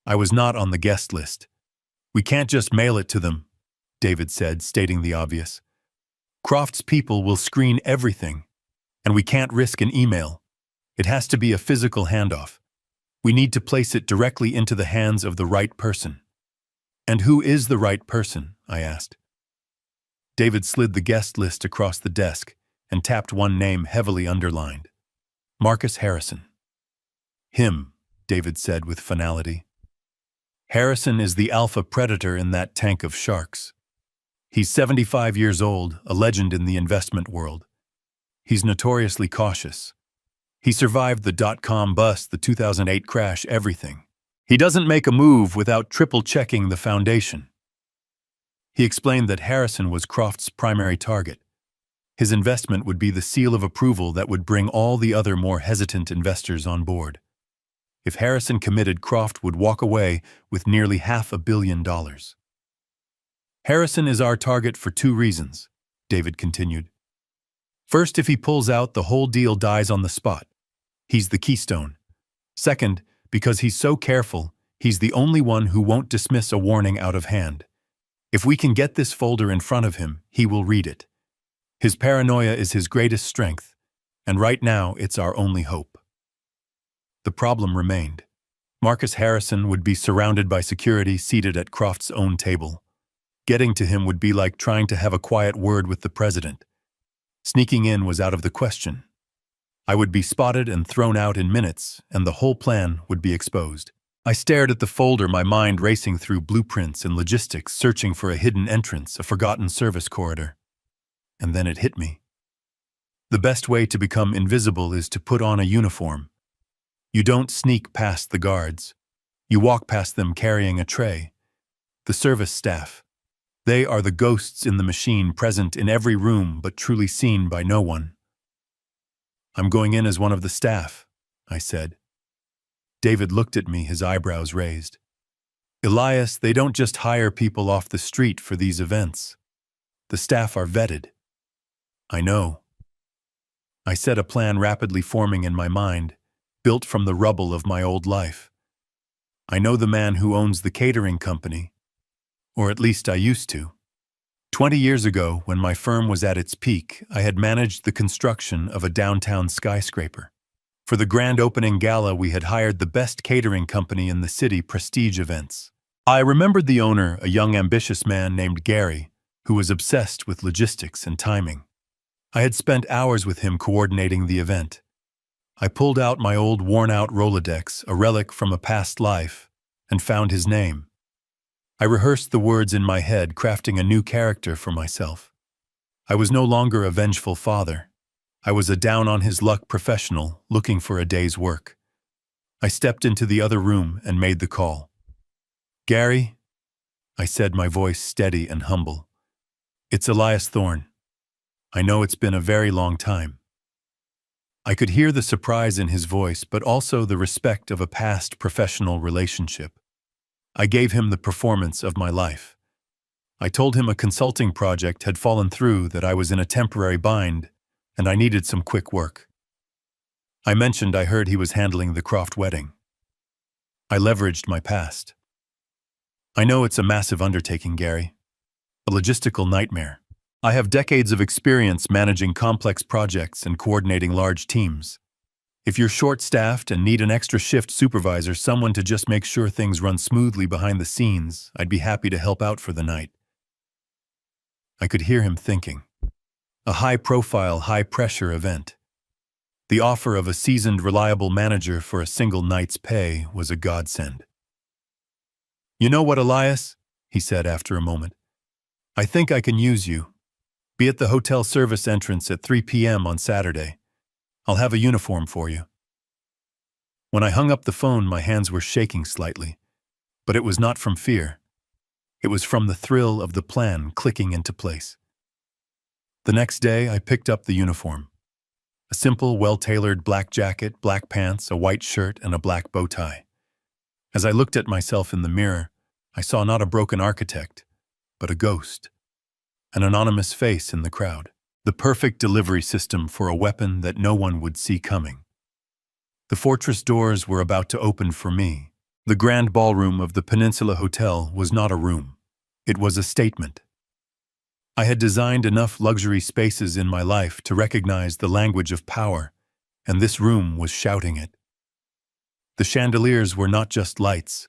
I was not on the guest list. We can't just mail it to them, David said, stating the obvious. Croft's people will screen everything, and we can't risk an email. It has to be a physical handoff. We need to place it directly into the hands of the right person. And who is the right person? I asked. David slid the guest list across the desk and tapped one name heavily underlined. Marcus Harrison. Him, David said with finality. Harrison is the alpha predator in that tank of sharks. He's 75 years old, a legend in the investment world. He's notoriously cautious. He survived the dot-com bust, the 2008 crash, everything. He doesn't make a move without triple-checking the foundation. He explained that Harrison was Croft's primary target. His investment would be the seal of approval that would bring all the other more hesitant investors on board. If Harrison committed, Croft would walk away with nearly $500 million. Harrison is our target for 2 reasons, David continued. First, if he pulls out, the whole deal dies on the spot. He's the keystone. Second, because he's so careful, he's the only one who won't dismiss a warning out of hand. If we can get this folder in front of him, he will read it. His paranoia is his greatest strength, and right now it's our only hope. The problem remained. Marcus Harrison would be surrounded by security, seated at Croft's own table. Getting to him would be like trying to have a quiet word with the president. Sneaking in was out of the question. I would be spotted and thrown out in minutes, and the whole plan would be exposed. I stared at the folder, my mind racing through blueprints and logistics, searching for a hidden entrance, a forgotten service corridor. And then it hit me. The best way to become invisible is to put on a uniform. You don't sneak past the guards. You walk past them carrying a tray. The service staff. They are the ghosts in the machine, present in every room but truly seen by no one. I'm going in as one of the staff, I said. David looked at me, his eyebrows raised. Elias, they don't just hire people off the street for these events. The staff are vetted. I know. I said, a plan rapidly forming in my mind, built from the rubble of my old life. I know the man who owns the catering company, or at least I used to. 20 years ago, when my firm was at its peak, I had managed the construction of a downtown skyscraper. For the grand opening gala, we had hired the best catering company in the city, Prestige Events. I remembered the owner, a young ambitious man named Gary, who was obsessed with logistics and timing. I had spent hours with him coordinating the event. I pulled out my old worn-out Rolodex, a relic from a past life, and found his name. I rehearsed the words in my head, crafting a new character for myself. I was no longer a vengeful father. I was a down-on-his-luck professional looking for a day's work. I stepped into the other room and made the call. "Gary," I said, my voice steady and humble. "It's Elias Thorne. I know it's been a very long time." I could hear the surprise in his voice, but also the respect of a past professional relationship. I gave him the performance of my life. I told him a consulting project had fallen through, that I was in a temporary bind, and I needed some quick work. I mentioned I heard he was handling the Croft wedding. I leveraged my past. "I know it's a massive undertaking, Gary. A logistical nightmare. I have decades of experience managing complex projects and coordinating large teams. If you're short-staffed and need an extra shift supervisor, someone to just make sure things run smoothly behind the scenes, I'd be happy to help out for the night." I could hear him thinking. A high-profile, high-pressure event. The offer of a seasoned, reliable manager for a single night's pay was a godsend. "You know what, Elias?" he said after a moment. "I think I can use you. Be at the hotel service entrance at 3 p.m. on Saturday. I'll have a uniform for you." When I hung up the phone, my hands were shaking slightly, but it was not from fear. It was from the thrill of the plan clicking into place. The next day, I picked up the uniform. A simple, well-tailored black jacket, black pants, a white shirt, and a black bow tie. As I looked at myself in the mirror, I saw not a broken architect, but a ghost. An anonymous face in the crowd. The perfect delivery system for a weapon that no one would see coming. The fortress doors were about to open for me. The grand ballroom of the Peninsula Hotel was not a room. It was a statement. I had designed enough luxury spaces in my life to recognize the language of power, and this room was shouting it. The chandeliers were not just lights.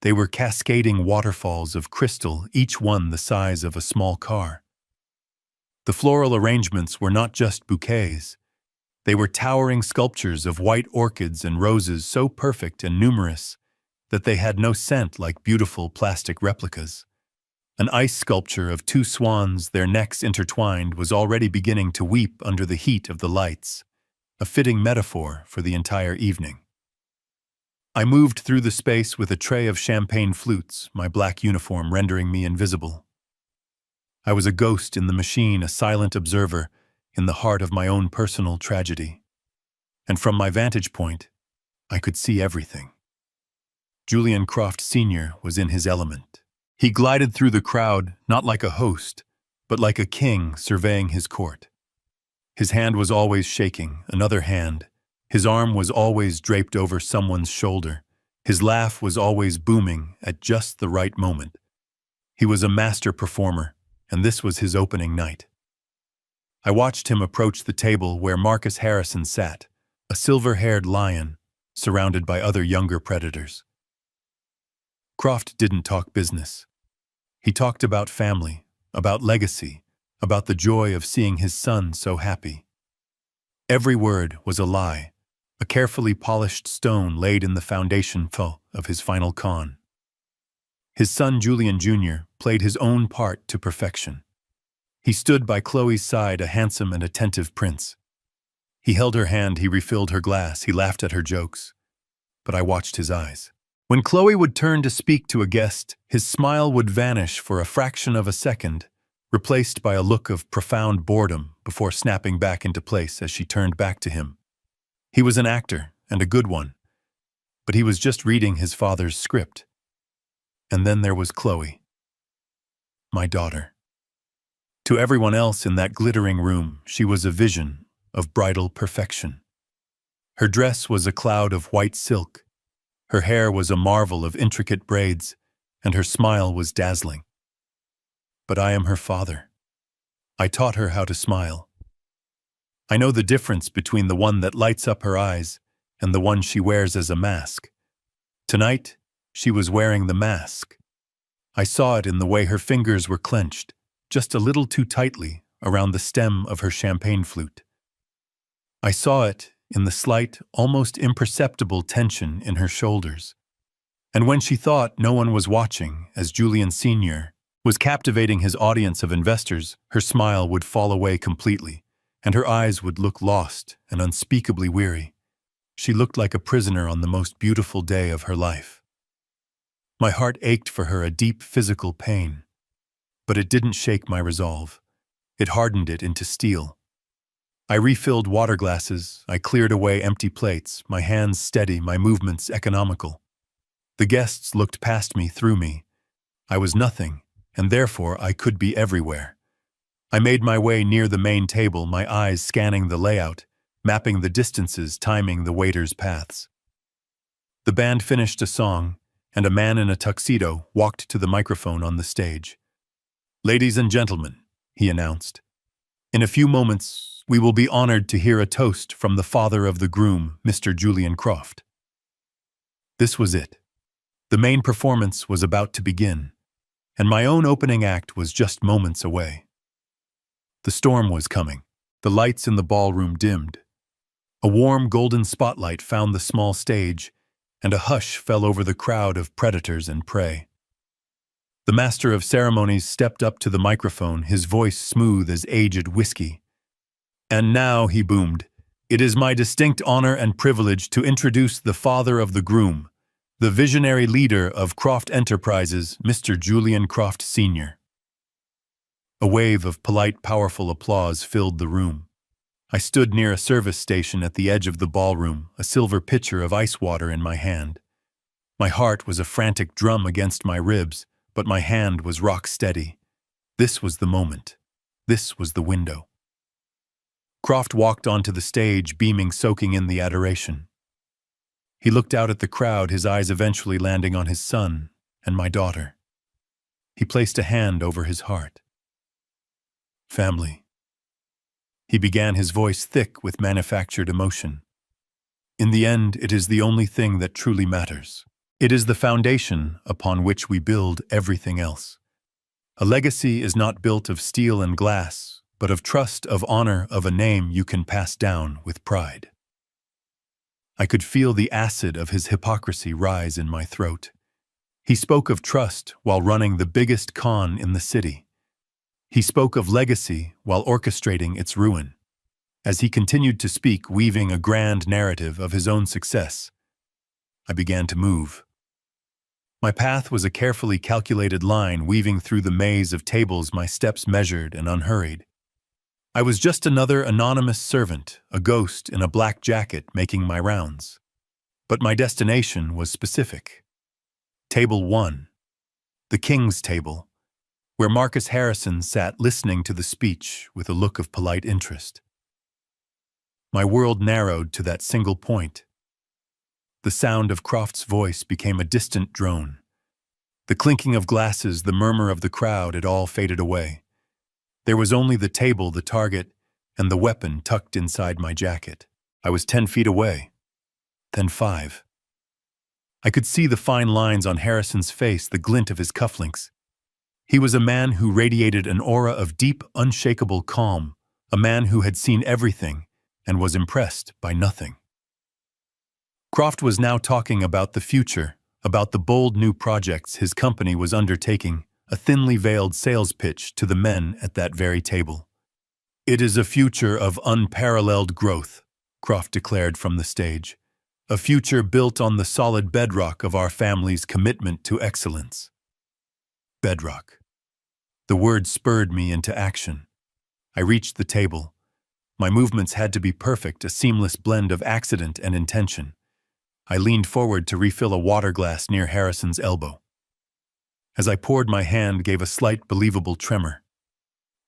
They were cascading waterfalls of crystal, each one the size of a small car. The floral arrangements were not just bouquets. They were towering sculptures of white orchids and roses so perfect and numerous that they had no scent, like beautiful plastic replicas. An ice sculpture of two swans, their necks intertwined, was already beginning to weep under the heat of the lights, a fitting metaphor for the entire evening. I moved through the space with a tray of champagne flutes, my black uniform rendering me invisible. I was a ghost in the machine, a silent observer in the heart of my own personal tragedy. And from my vantage point, I could see everything. Julian Croft Sr. was in his element. He glided through the crowd, not like a host, but like a king surveying his court. His hand was always shaking, another hand. His arm was always draped over someone's shoulder. His laugh was always booming at just the right moment. He was a master performer, and this was his opening night. I watched him approach the table where Marcus Harrison sat, a silver-haired lion, surrounded by other younger predators. Croft didn't talk business. He talked about family, about legacy, about the joy of seeing his son so happy. Every word was a lie, a carefully polished stone laid in the foundation of his final con. His son Julian Jr. played his own part to perfection. He stood by Chloe's side, a handsome and attentive prince. He held her hand, he refilled her glass, he laughed at her jokes. But I watched his eyes. When Chloe would turn to speak to a guest, his smile would vanish for a fraction of a second, replaced by a look of profound boredom before snapping back into place as she turned back to him. He was an actor, and a good one, but he was just reading his father's script. And then there was Chloe, my daughter. To everyone else in that glittering room, she was a vision of bridal perfection. Her dress was a cloud of white silk, her hair was a marvel of intricate braids, and her smile was dazzling. But I am her father. I taught her how to smile. I know the difference between the one that lights up her eyes and the one she wears as a mask. Tonight, she was wearing the mask. I saw it in the way her fingers were clenched, just a little too tightly, around the stem of her champagne flute. I saw it in the slight, almost imperceptible tension in her shoulders. And when she thought no one was watching, as Julian Sr. was captivating his audience of investors, her smile would fall away completely, and her eyes would look lost and unspeakably weary. She looked like a prisoner on the most beautiful day of her life. My heart ached for her, a deep physical pain. But it didn't shake my resolve. It hardened it into steel. I refilled water glasses, I cleared away empty plates, my hands steady, my movements economical. The guests looked past me, through me. I was nothing, and therefore I could be everywhere. I made my way near the main table, my eyes scanning the layout, mapping the distances, timing the waiters' paths. The band finished a song, and a man in a tuxedo walked to the microphone on the stage. "Ladies and gentlemen," he announced, "in a few moments, we will be honored to hear a toast from the father of the groom, Mr. Julian Croft." This was it. The main performance was about to begin, and my own opening act was just moments away. The storm was coming. The lights in the ballroom dimmed. A warm golden spotlight found the small stage, and a hush fell over the crowd of predators and prey. The master of ceremonies stepped up to the microphone, his voice smooth as aged whiskey. "And now," he boomed, "it is my distinct honor and privilege to introduce the father of the groom, the visionary leader of Croft Enterprises, Mr. Julian Croft Sr." A wave of polite, powerful applause filled the room. I stood near a service station at the edge of the ballroom, a silver pitcher of ice water in my hand. My heart was a frantic drum against my ribs, but my hand was rock steady. This was the moment. This was the window. Croft walked onto the stage, beaming, soaking in the adoration. He looked out at the crowd, his eyes eventually landing on his son and my daughter. He placed a hand over his heart. "Family." He began, his voice thick with manufactured emotion. "In the end, it is the only thing that truly matters. It is the foundation upon which we build everything else. A legacy is not built of steel and glass, but of trust, of honor, of a name you can pass down with pride." I could feel the acid of his hypocrisy rise in my throat. He spoke of trust while running the biggest con in the city. He spoke of legacy while orchestrating its ruin. As he continued to speak, weaving a grand narrative of his own success, I began to move. My path was a carefully calculated line weaving through the maze of tables, my steps measured and unhurried. I was just another anonymous servant, a ghost in a black jacket making my rounds. But my destination was specific. Table 1, the King's Table, where Marcus Harrison sat listening to the speech with a look of polite interest. My world narrowed to that single point. The sound of Croft's voice became a distant drone. The clinking of glasses, the murmur of the crowd, it all faded away. There was only the table, the target, and the weapon tucked inside my jacket. I was 10 feet away, then 5. I could see the fine lines on Harrison's face, the glint of his cufflinks. He was a man who radiated an aura of deep, unshakable calm, a man who had seen everything and was impressed by nothing. Croft was now talking about the future, about the bold new projects his company was undertaking, a thinly veiled sales pitch to the men at that very table. "It is a future of unparalleled growth," Croft declared from the stage. "A future built on the solid bedrock of our family's commitment to excellence." Bedrock. The word spurred me into action. I reached the table. My movements had to be perfect, a seamless blend of accident and intention. I leaned forward to refill a water glass near Harrison's elbow. As I poured, my hand gave a slight, believable tremor.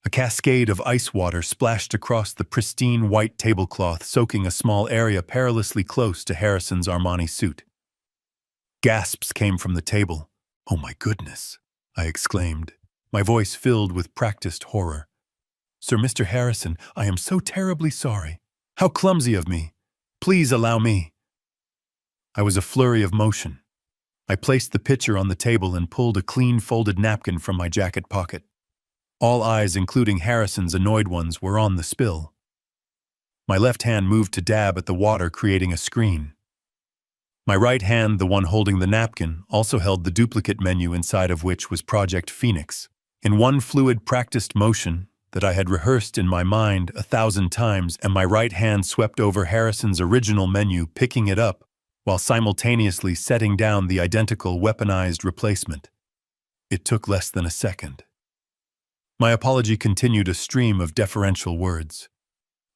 A cascade of ice water splashed across the pristine white tablecloth, soaking a small area perilously close to Harrison's Armani suit. Gasps came from the table. "Oh my goodness," I exclaimed, my voice filled with practiced horror. "Sir Mr. Harrison, I am so terribly sorry. How clumsy of me. Please allow me." I was a flurry of motion. I placed the pitcher on the table and pulled a clean folded napkin from my jacket pocket. All eyes, including Harrison's annoyed ones, were on the spill. My left hand moved to dab at the water, creating a screen. My right hand, the one holding the napkin, also held the duplicate menu inside of which was Project Phoenix. In one fluid, practiced motion that I had rehearsed in my mind 1,000 times, and my right hand swept over Harrison's original menu, picking it up, while simultaneously setting down the identical weaponized replacement. It took less than a second. My apology continued a stream of deferential words.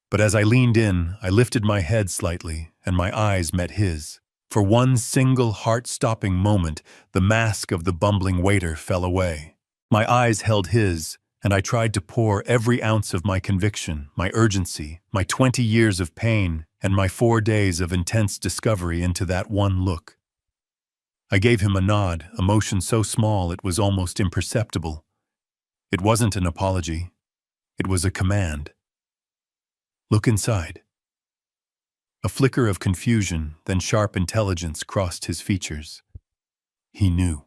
But as I leaned in, I lifted my head slightly, and my eyes met his. For one single heart-stopping moment, the mask of the bumbling waiter fell away. My eyes held his, and I tried to pour every ounce of my conviction, my urgency, my 20 years of pain, and my 4 days of intense discovery into that one look. I gave him a nod, a motion so small it was almost imperceptible. It wasn't an apology. It was a command. "Look inside." A flicker of confusion, then sharp intelligence crossed his features. He knew.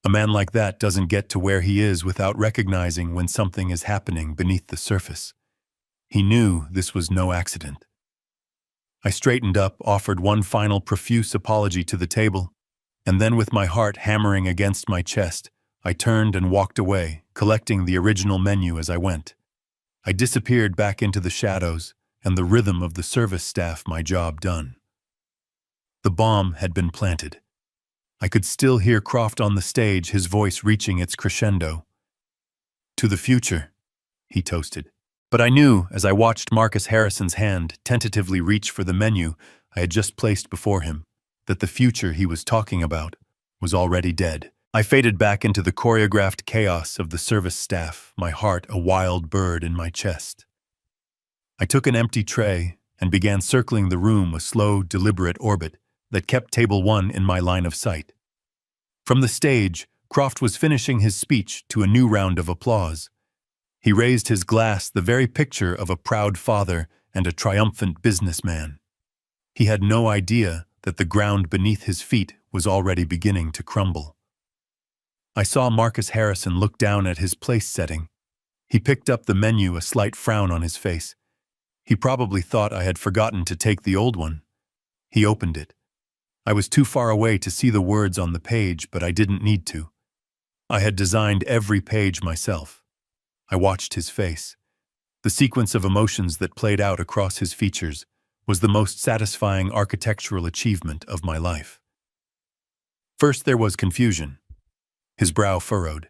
A man like that doesn't get to where he is without recognizing when something is happening beneath the surface. He knew this was no accident. I straightened up, offered one final profuse apology to the table, and then with my heart hammering against my chest, I turned and walked away, collecting the original menu as I went. I disappeared back into the shadows and the rhythm of the service staff, my job done. The bomb had been planted. I could still hear Croft on the stage, his voice reaching its crescendo. "To the future," he toasted. But I knew, as I watched Marcus Harrison's hand tentatively reach for the menu I had just placed before him, that the future he was talking about was already dead. I faded back into the choreographed chaos of the service staff, my heart a wild bird in my chest. I took an empty tray and began circling the room, a slow, deliberate orbit that kept table 1 in my line of sight. From the stage, Croft was finishing his speech to a new round of applause. He raised his glass, the very picture of a proud father and a triumphant businessman. He had no idea that the ground beneath his feet was already beginning to crumble. I saw Marcus Harrison look down at his place setting. He picked up the menu, a slight frown on his face. He probably thought I had forgotten to take the old one. He opened it. I was too far away to see the words on the page, but I didn't need to. I had designed every page myself. I watched his face. The sequence of emotions that played out across his features was the most satisfying architectural achievement of my life. First there was confusion. His brow furrowed.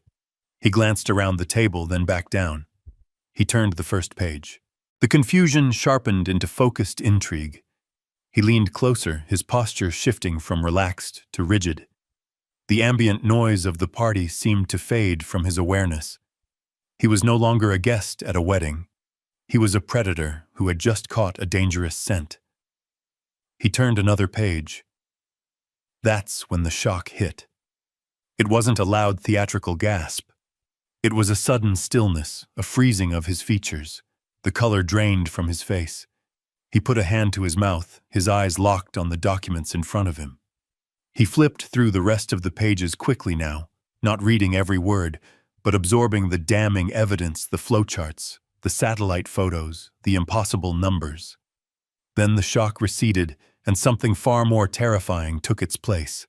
He glanced around the table, then back down. He turned the first page. The confusion sharpened into focused intrigue. He leaned closer, his posture shifting from relaxed to rigid. The ambient noise of the party seemed to fade from his awareness. He was no longer a guest at a wedding. He was a predator who had just caught a dangerous scent. He turned another page. That's when the shock hit. It wasn't a loud theatrical gasp. It was a sudden stillness, a freezing of his features. The color drained from his face. He put a hand to his mouth, his eyes locked on the documents in front of him. He flipped through the rest of the pages quickly now, not reading every word, but absorbing the damning evidence, the flowcharts, the satellite photos, the impossible numbers. Then the shock receded, and something far more terrifying took its place.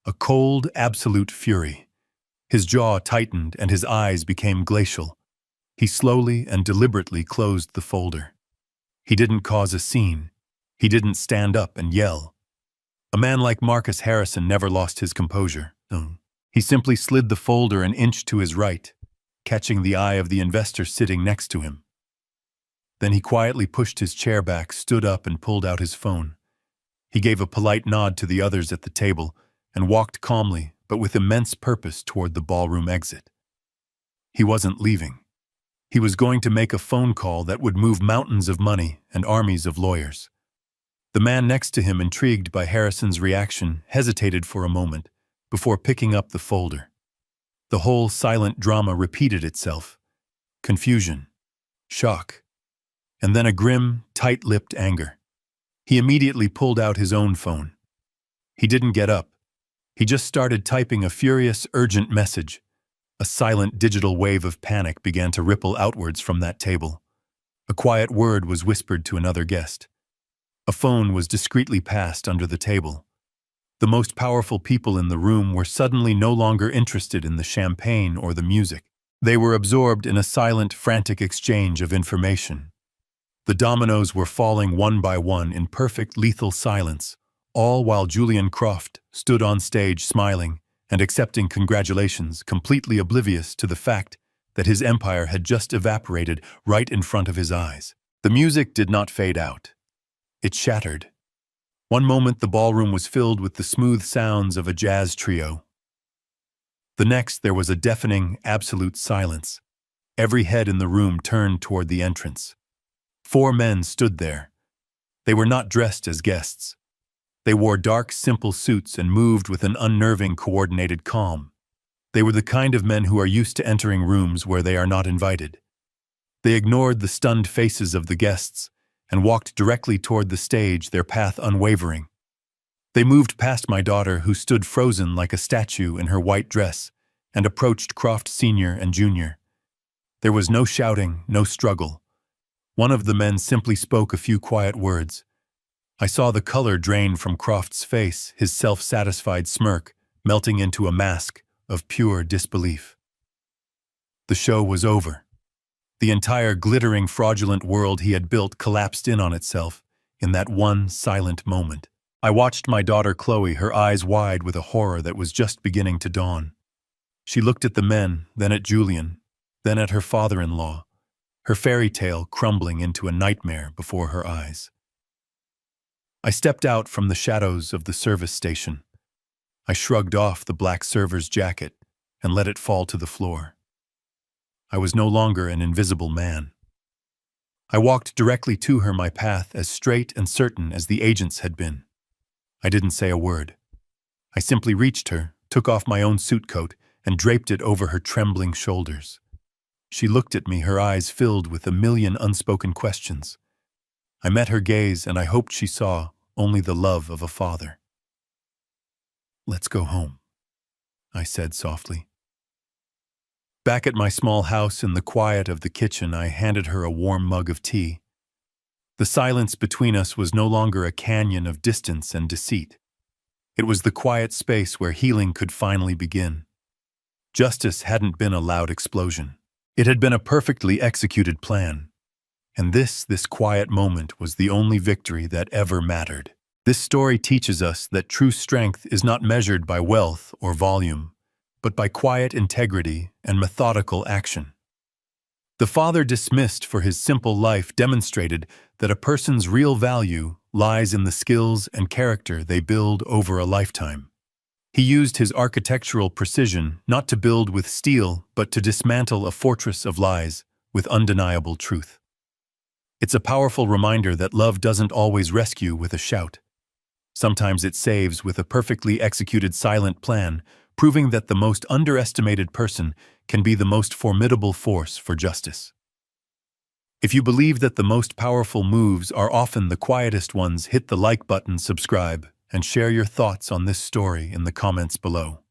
A cold, absolute fury. His jaw tightened and his eyes became glacial. He slowly and deliberately closed the folder. He didn't cause a scene. He didn't stand up and yell. A man like Marcus Harrison never lost his composure. He simply slid the folder an inch to his right, catching the eye of the investor sitting next to him. Then he quietly pushed his chair back, stood up, and pulled out his phone. He gave a polite nod to the others at the table and walked calmly, but with immense purpose, toward the ballroom exit. He wasn't leaving. He was going to make a phone call that would move mountains of money and armies of lawyers. The man next to him, intrigued by Harrison's reaction, hesitated for a moment before picking up the folder. The whole silent drama repeated itself. Confusion, shock, and then a grim, tight-lipped anger. He immediately pulled out his own phone. He didn't get up. He just started typing a furious, urgent message. A silent digital wave of panic began to ripple outwards from that table. A quiet word was whispered to another guest. A phone was discreetly passed under the table. The most powerful people in the room were suddenly no longer interested in the champagne or the music. They were absorbed in a silent, frantic exchange of information. The dominoes were falling one by one in perfect, lethal silence, all while Julian Croft stood on stage smiling and accepting congratulations, completely oblivious to the fact that his empire had just evaporated right in front of his eyes. The music did not fade out. It shattered. One moment the ballroom was filled with the smooth sounds of a jazz trio. The next there was a deafening, absolute silence. Every head in the room turned toward the entrance. 4 men stood there. They were not dressed as guests. They wore dark, simple suits and moved with an unnerving, coordinated calm. They were the kind of men who are used to entering rooms where they are not invited. They ignored the stunned faces of the guests and walked directly toward the stage, their path unwavering. They moved past my daughter, who stood frozen like a statue in her white dress, and approached Croft Sr. and Jr. There was no shouting, no struggle. One of the men simply spoke a few quiet words. I saw the color drain from Croft's face, his self-satisfied smirk melting into a mask of pure disbelief. The show was over. The entire glittering, fraudulent world he had built collapsed in on itself in that one silent moment. I watched my daughter Chloe, her eyes wide with a horror that was just beginning to dawn. She looked at the men, then at Julian, then at her father-in-law, her fairy tale crumbling into a nightmare before her eyes. I stepped out from the shadows of the service station. I shrugged off the black server's jacket and let it fall to the floor. I was no longer an invisible man. I walked directly to her, my path as straight and certain as the agent's had been. I didn't say a word. I simply reached her, took off my own suit coat, and draped it over her trembling shoulders. She looked at me, her eyes filled with a million unspoken questions. I met her gaze, and I hoped she saw only the love of a father. "Let's go home," I said softly. Back at my small house in the quiet of the kitchen, I handed her a warm mug of tea. The silence between us was no longer a canyon of distance and deceit. It was the quiet space where healing could finally begin. Justice hadn't been a loud explosion. It had been a perfectly executed plan. And this quiet moment was the only victory that ever mattered. This story teaches us that true strength is not measured by wealth or volume, but by quiet integrity and methodical action. The father dismissed for his simple life demonstrated that a person's real value lies in the skills and character they build over a lifetime. He used his architectural precision not to build with steel, but to dismantle a fortress of lies with undeniable truth. It's a powerful reminder that love doesn't always rescue with a shout. Sometimes it saves with a perfectly executed silent plan, proving that the most underestimated person can be the most formidable force for justice. If you believe that the most powerful moves are often the quietest ones, hit the like button, subscribe, and share your thoughts on this story in the comments below.